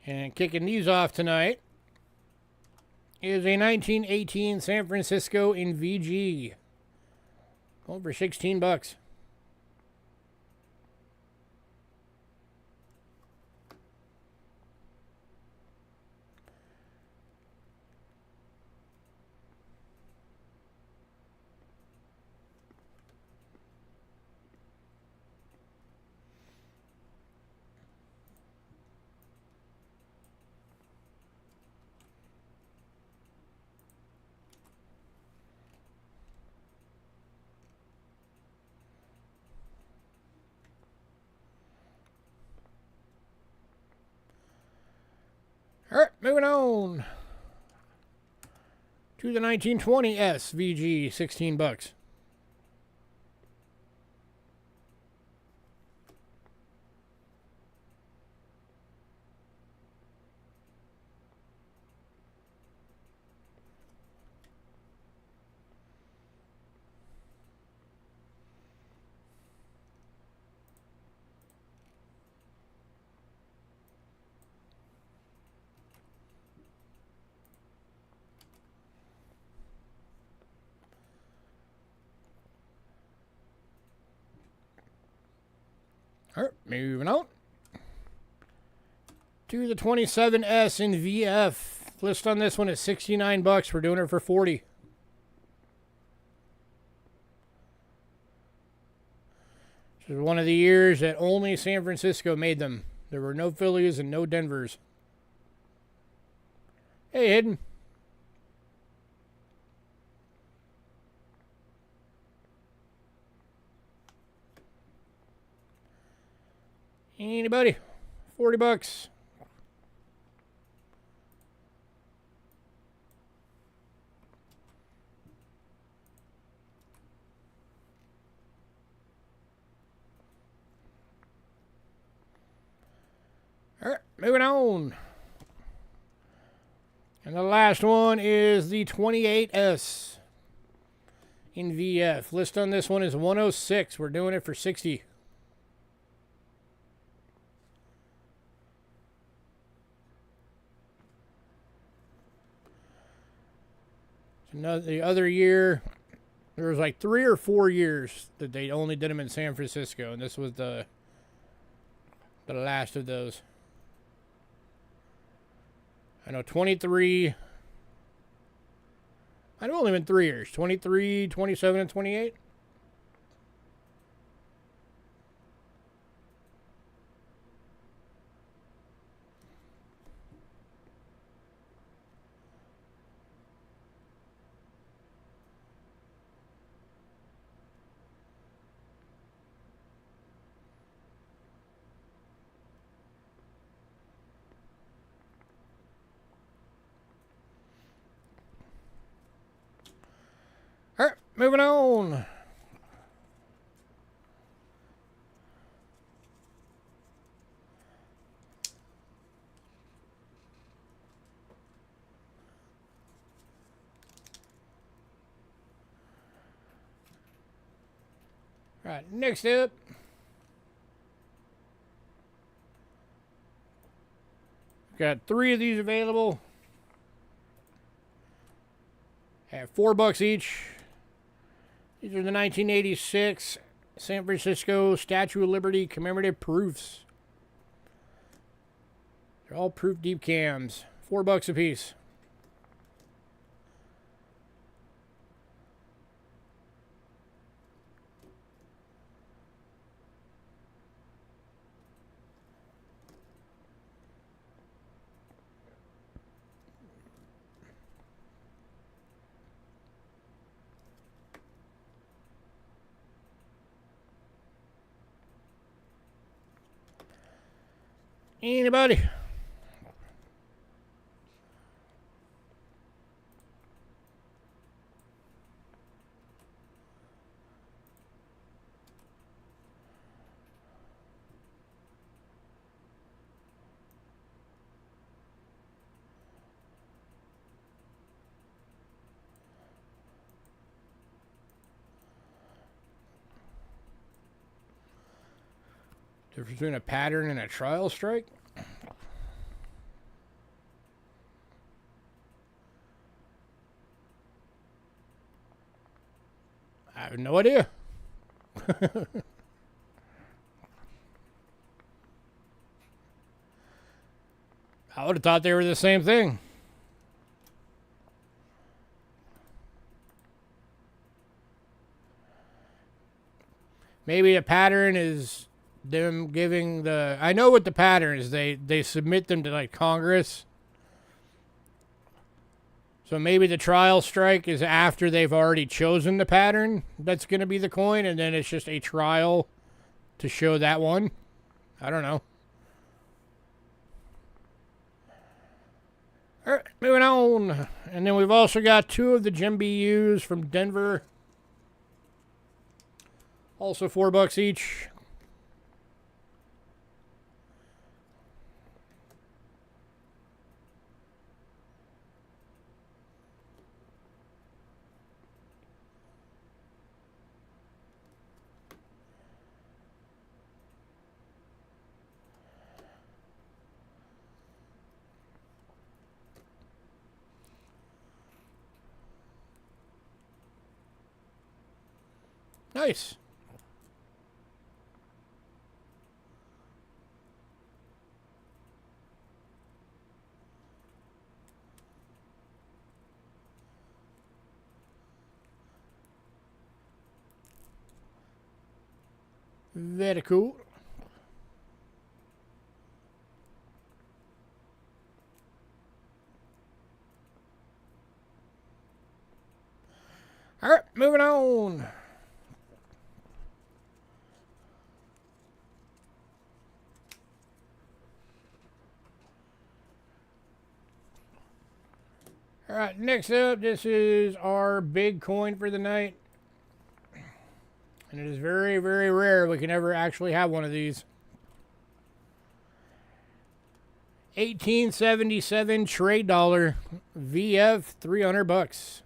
And kicking these off tonight is a 1918 San Francisco in VG. Going for $16. All right, moving on to the 1920 SVG, $16. All right, moving on to the 27S in VF. List on this one is $69. We're doing it for $40. This is one of the years that only San Francisco made them. There were no Phillies and no Denvers. Hey, Hidden. Anybody? $40. All right, moving on. And the last one is the 28S in VF. List on this one is $106. We're doing it for $60. The other year, there was like 3 or 4 years that they only did them in San Francisco, and this was the last of those. I know 23, might have only been 3 years, 23, 27, and 28. All right, moving on. All right, next up. Got 3 of these available at $4 each. These are the 1986 San Francisco Statue of Liberty commemorative proofs. They're all proof deep cams. $4 a piece. Anybody? Difference between a pattern and a trial strike? I have no idea. I would have thought they were the same thing. Maybe a pattern is them giving the... I know what the pattern is. They submit them to like Congress. So maybe the trial strike is after they've already chosen the pattern that's going to be the coin, and then it's just a trial to show that one. I don't know. All right, moving on. And then we've also got 2 of the Gem BUs from Denver. Also $4 each. Nice. Very cool. All right, moving on. All right, next up, this is our big coin for the night. And it is very, very rare we can ever actually have one of these. 1877 trade dollar VF, $300.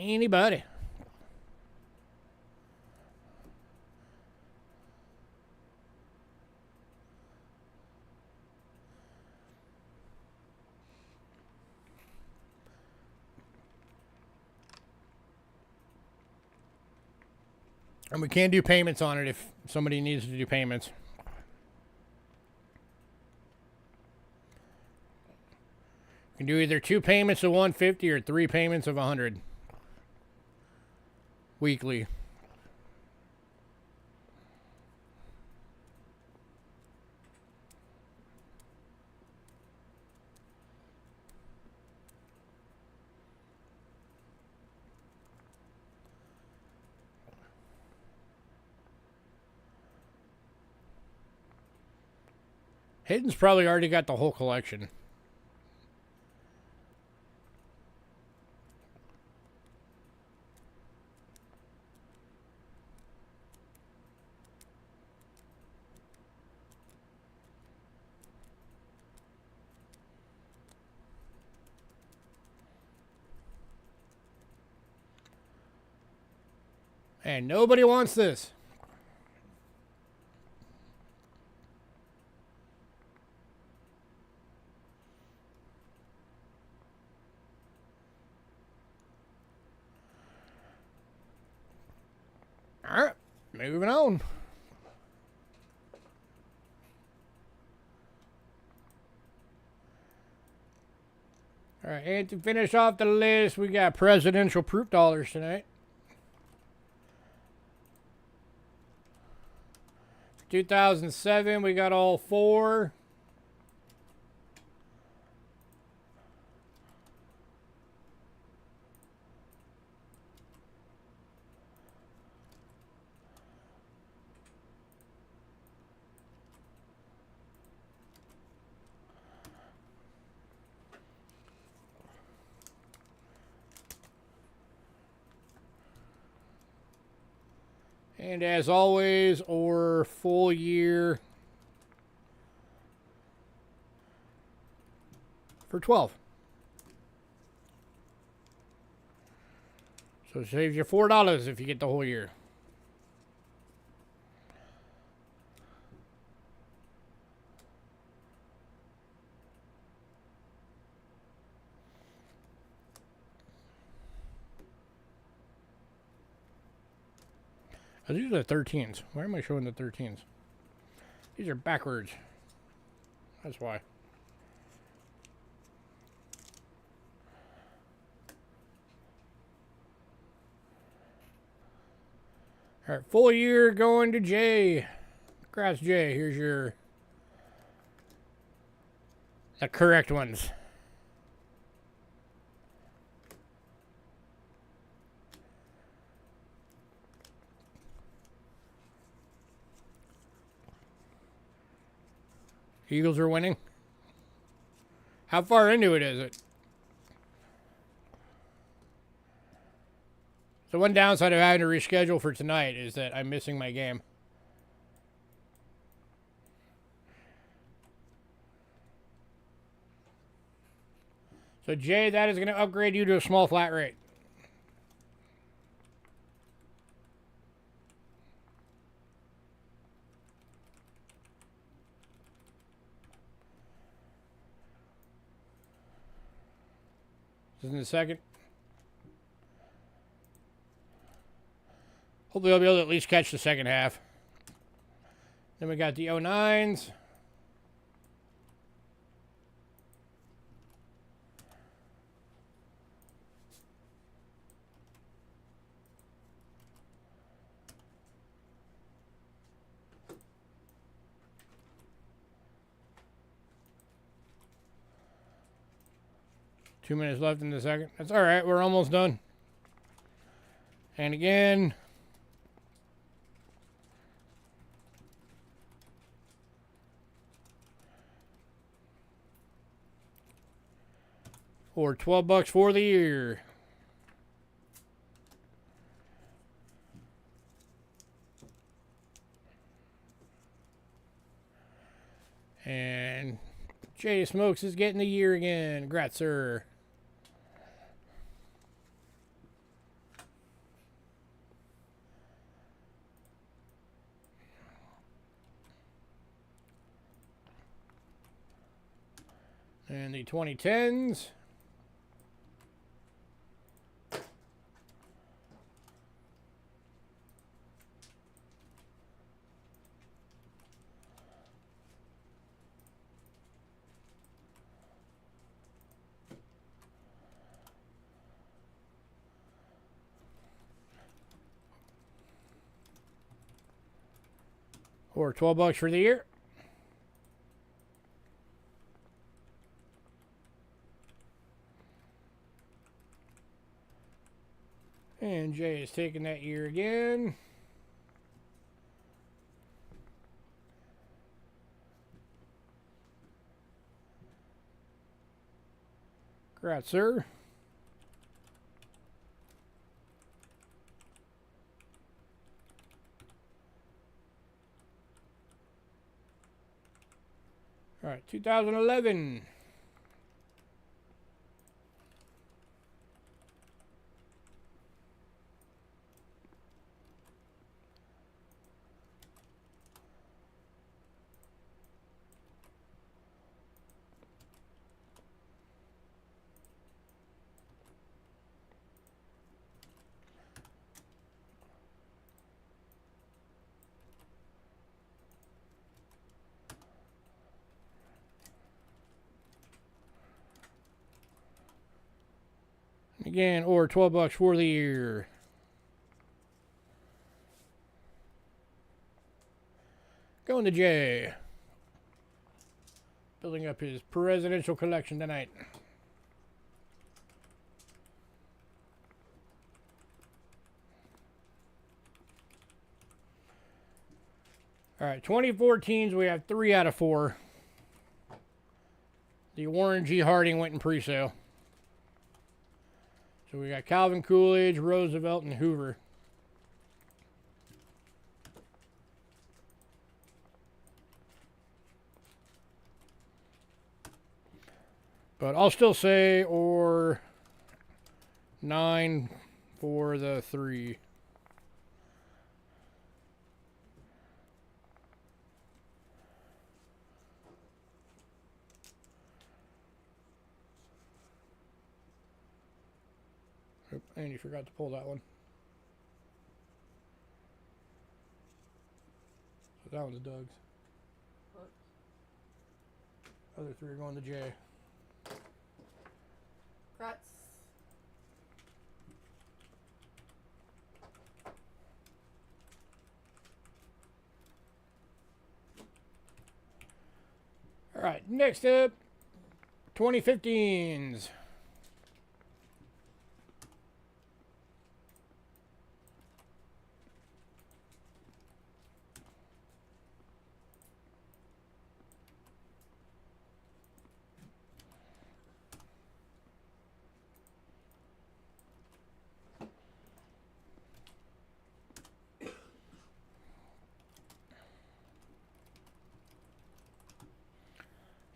Anybody? And we can do payments on it if somebody needs to do payments. You can do either 2 payments of 150 or 3 payments of 100 weekly. Hidden's probably already got the whole collection. And nobody wants this. All right, moving on. All right, and to finish off the list, we got presidential proof dollars tonight. 2007, we got all 4. And as always, or full year for 12. So it saves you $4 if you get the whole year. Oh, these are the 13s. Why am I showing the 13s? These are backwards. That's why. All right, full year going to Jay. Congrats, Jay. Here's the correct ones. Eagles are winning. How far into it is it? So one downside of having to reschedule for tonight is that I'm missing my game. So Jay, that is going to upgrade you to a small flat rate. This is in a second. Hopefully I'll be able to at least catch the second half. Then we got the 09s. Two minutes left in the second. That's all right. We're almost done. And again. Or $12 for the year. And Jay Smokes is getting the year again. Congrats, sir. And the 2010s. Or $12 for the year. And Jay is taking that year again. Congrats, sir. All right, 2011. Again, or $12 for the year. Going to Jay. Building up his presidential collection tonight. All right, 2014s, we have 3 out of 4. The Warren G. Harding went in pre-sale. So we got Calvin Coolidge, Roosevelt, and Hoover. But I'll still say, or 9 for the 3. Oop, and you forgot to pull that one. So that one's Doug's. Other 3 are going to Jay. Kratz. All right, next up, 2015s.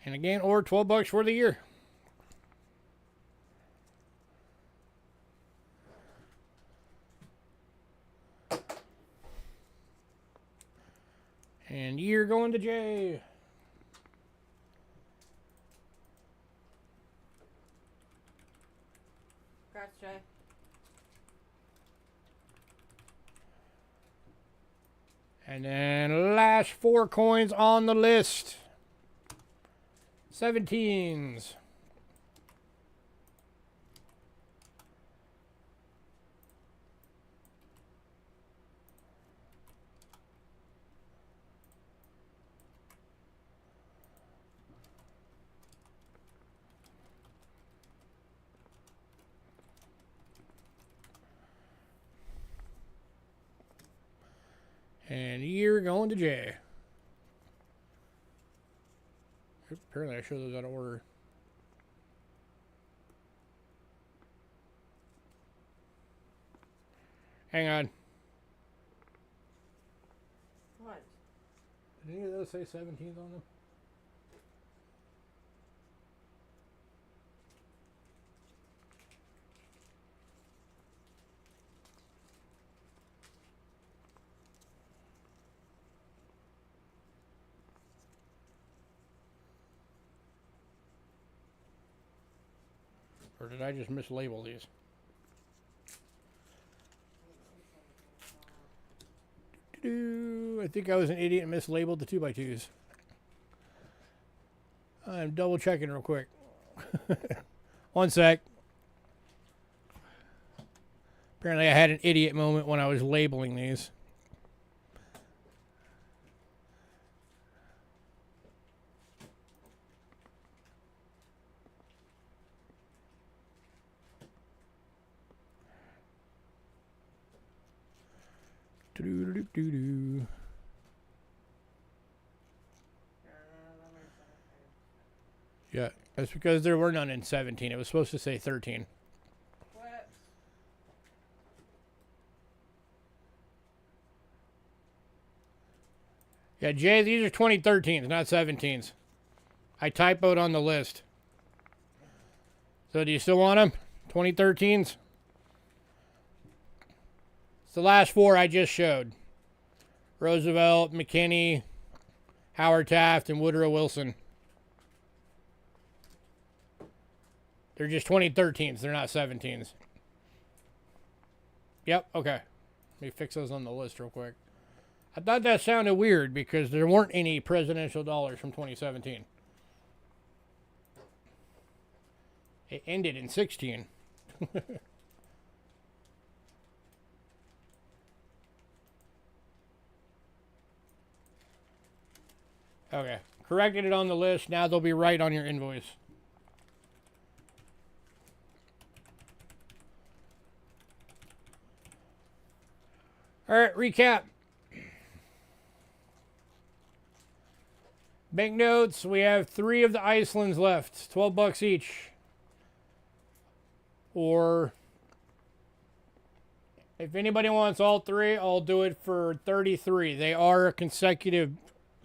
And again, or $12 for the year. And year going to Jay. Kratz, Jay. And then last 4 coins on the list. 17s. And year going to Jay. Apparently I showed those out of order. Hang on. What? Did any of those say 17s on them? Or did I just mislabel these? I think I was an idiot and mislabeled the 2x2s. I'm double checking real quick. 1 sec. Apparently I had an idiot moment when I was labeling these. Doo-doo-doo-doo-doo. Yeah, that's because there were none in 17. It was supposed to say 13. What? Yeah, Jay, these are 2013s, not 17s. I typoed on the list. So do you still want them? 2013s? It's the last 4 I just showed. Roosevelt, McKinney, Howard Taft, and Woodrow Wilson. They're just 2013s. They're not 17s. Yep, okay. Let me fix those on the list real quick. I thought that sounded weird because there weren't any presidential dollars from 2017. It ended in 16. Okay. Corrected it on the list. Now they'll be right on your invoice. All right, recap. Banknotes, we have 3 of the Icelands left. $12 each. Or if anybody wants all 3, I'll do it for 33. They are consecutive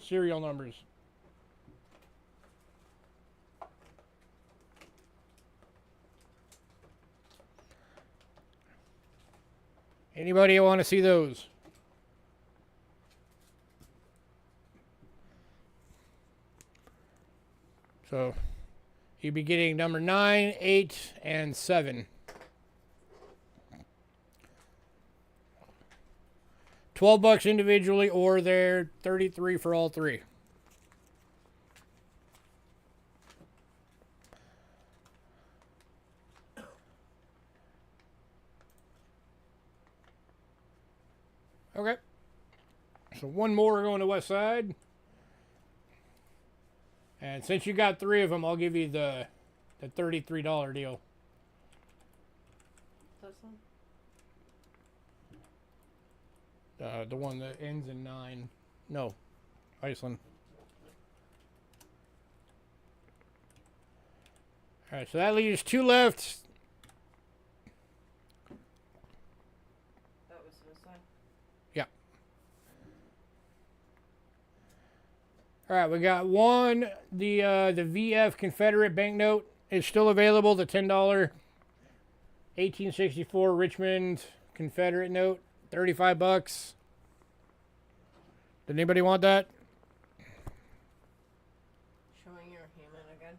serial numbers. Anybody want to see those? So you'd be getting number 9, 8, and 7. $12 individually, or they're 33 for all 3. Okay. So one more going to West Side. And since you got 3 of them, I'll give you the $33 deal. This one? The one that ends in 9. No, Iceland. All right, so that leaves 2 left. That was this one? Yeah. All right, we got one. The VF Confederate banknote is still available. The $10 1864 Richmond Confederate note, $35. Did anybody want that? Showing your human again.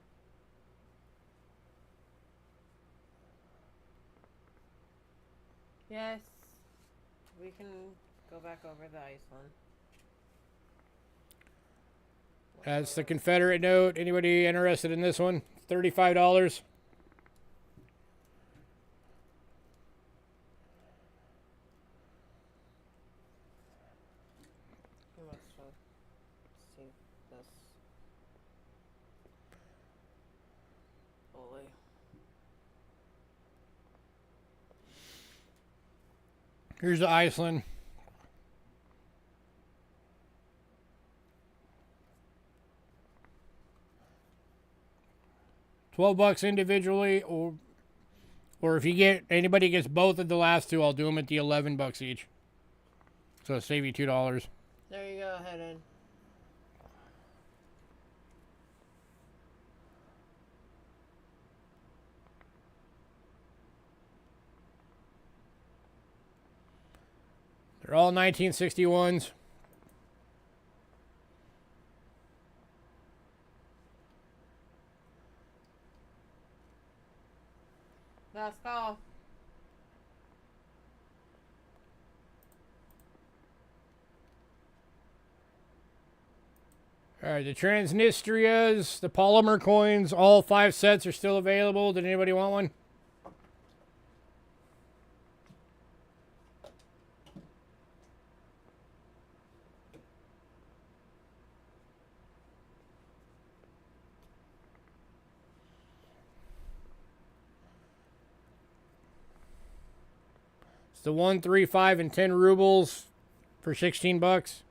Yes. We can go back over the Iceland. That's the Confederate note. Anybody interested in this one? $35. Who wants to see this? Holy. Here's the Iceland. $12 individually, or if you get anybody gets both of the last 2, I'll do them at the $11 each. So it'll save you $2. There you go, head in. They're all 1961s. Let's go. All right, the Transnistrias, the polymer coins, all 5 sets are still available. Did anybody want one? It's the 1, 3, 5, and 10 rubles for $16.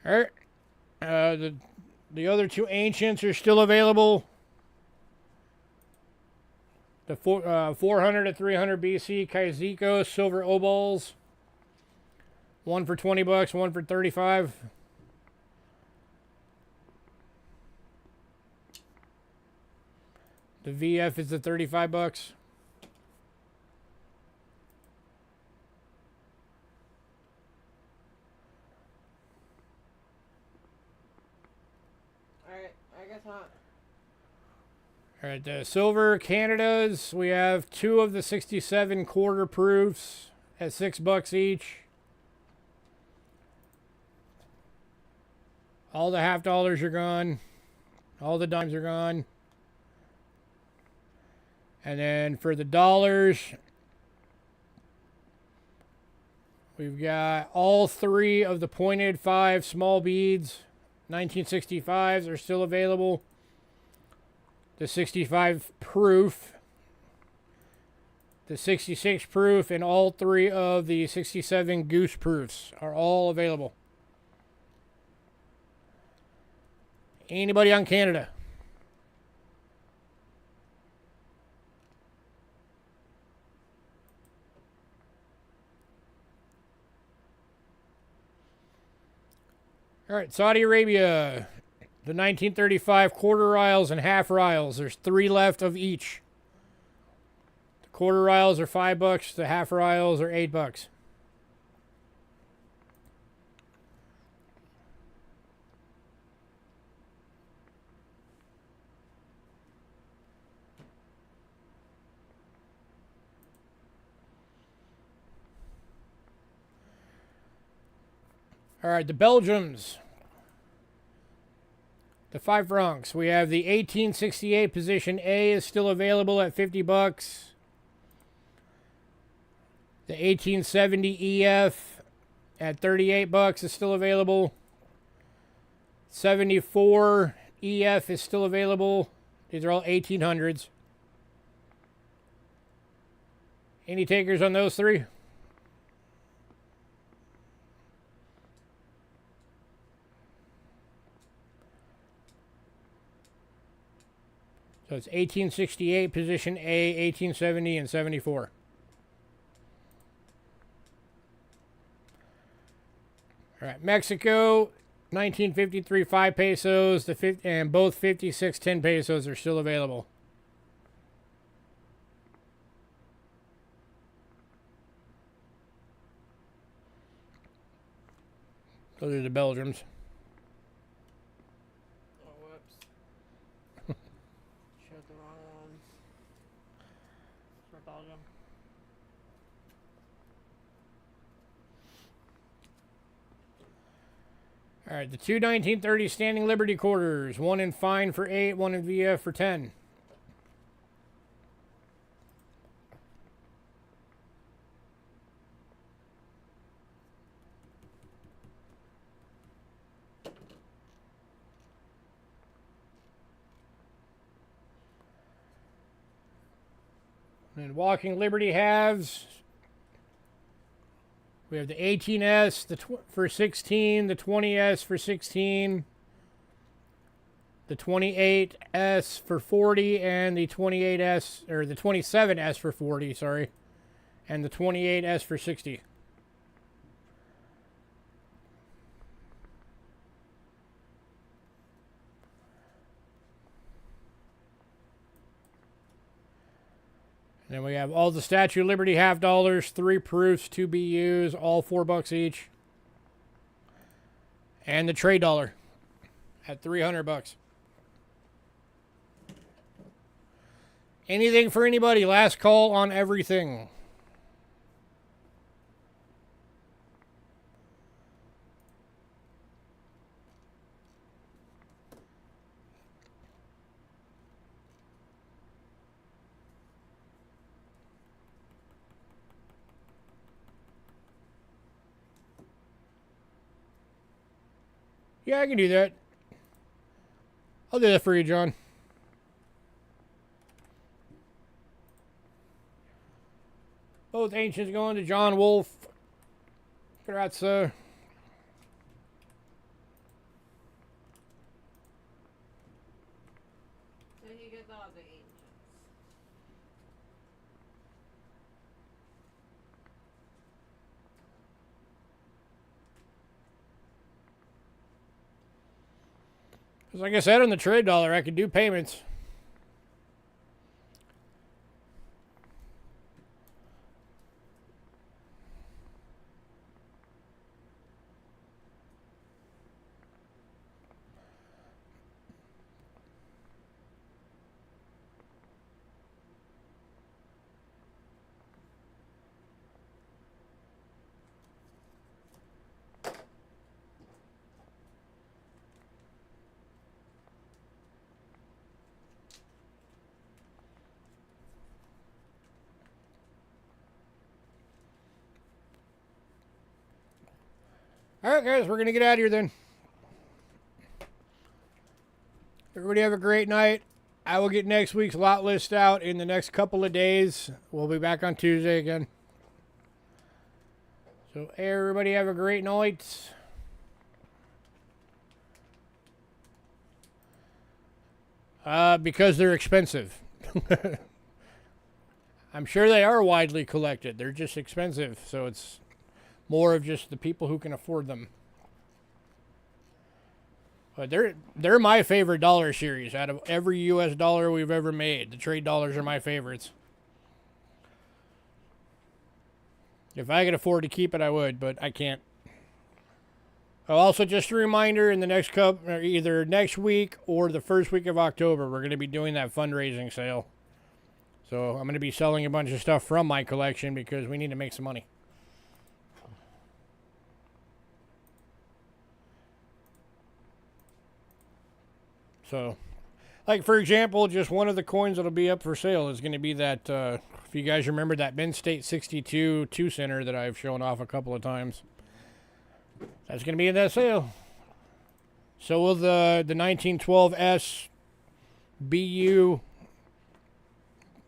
All right. The other 2 ancients are still available. The 400 to 300 BC Kaiziko silver obols. One for $20, one for $35. The VF is the $35. Alright, I guess not. All right, the silver Canadas. We have 2 of the 67 quarter proofs at $6 each. All the half dollars are gone. All the dimes are gone. And then for the dollars, we've got all 3 of the pointed 5 small beads. 1965s are still available. The 65 proof, the 66 proof, and all 3 of the 67 goose proofs are all available. Anybody on Canada? All right, Saudi Arabia. The 1935 quarter riles and half riles. There's 3 left of each. The quarter riles are $5. The half riles are $8. All right, the Belgians. The 5 francs. We have the 1868 position A is still available at $50. The 1870 EF at $38 is still available. 74 EF is still available. These are all 1800s. Any takers on those 3? So it's 1868, position A, 1870, and 74. All right, Mexico, 1953, 5 pesos, and both 56, 10 pesos are still available. Those are the Belgians. Oh, whoops. Showed the wrong one. For Belgium. All right, the 2 1930 Standing Liberty quarters. 1 in fine for 8, 1 in VF for 10. And Walking Liberty halves. We have the 18S for 16, the 20S for 16, the 28S for 40, and the 28S, or the 27S for 40, sorry, and the 28S for 60. And then we have all the Statue of Liberty half dollars, 3 proofs, 2 BUs, all $4 each. And the trade dollar at $300. Anything for anybody? Last call on everything. Yeah, I can do that. I'll do that for you, John. Both ancients going to John Wolf. Grazie. So he gets all the ancients. Because like I said, on the trade dollar, I could do payments. All right, guys, we're going to get out of here then. Everybody have a great night. I will get next week's lot list out in the next couple of days. We'll be back on Tuesday again. So everybody have a great night. Because they're expensive. I'm sure they are widely collected. They're just expensive, so it's more of just the people who can afford them. But they're my favorite dollar series out of every U.S. dollar we've ever made. The trade dollars are my favorites. If I could afford to keep it, I would, but I can't. Also, just a reminder, in the next couple, either next week or the first week of October, we're going to be doing that fundraising sale. So I'm going to be selling a bunch of stuff from my collection because we need to make some money. So, like for example, just one of the coins that'll be up for sale is going to be that, if you guys remember that Mint State 62 2-center that I've shown off a couple of times. That's going to be in that sale. So will the 1912S BU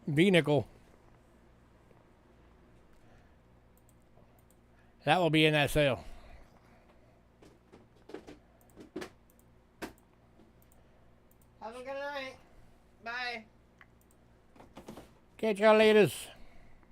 V-nickel. That will be in that sale. Have a good night. Bye. Catch y'all laters.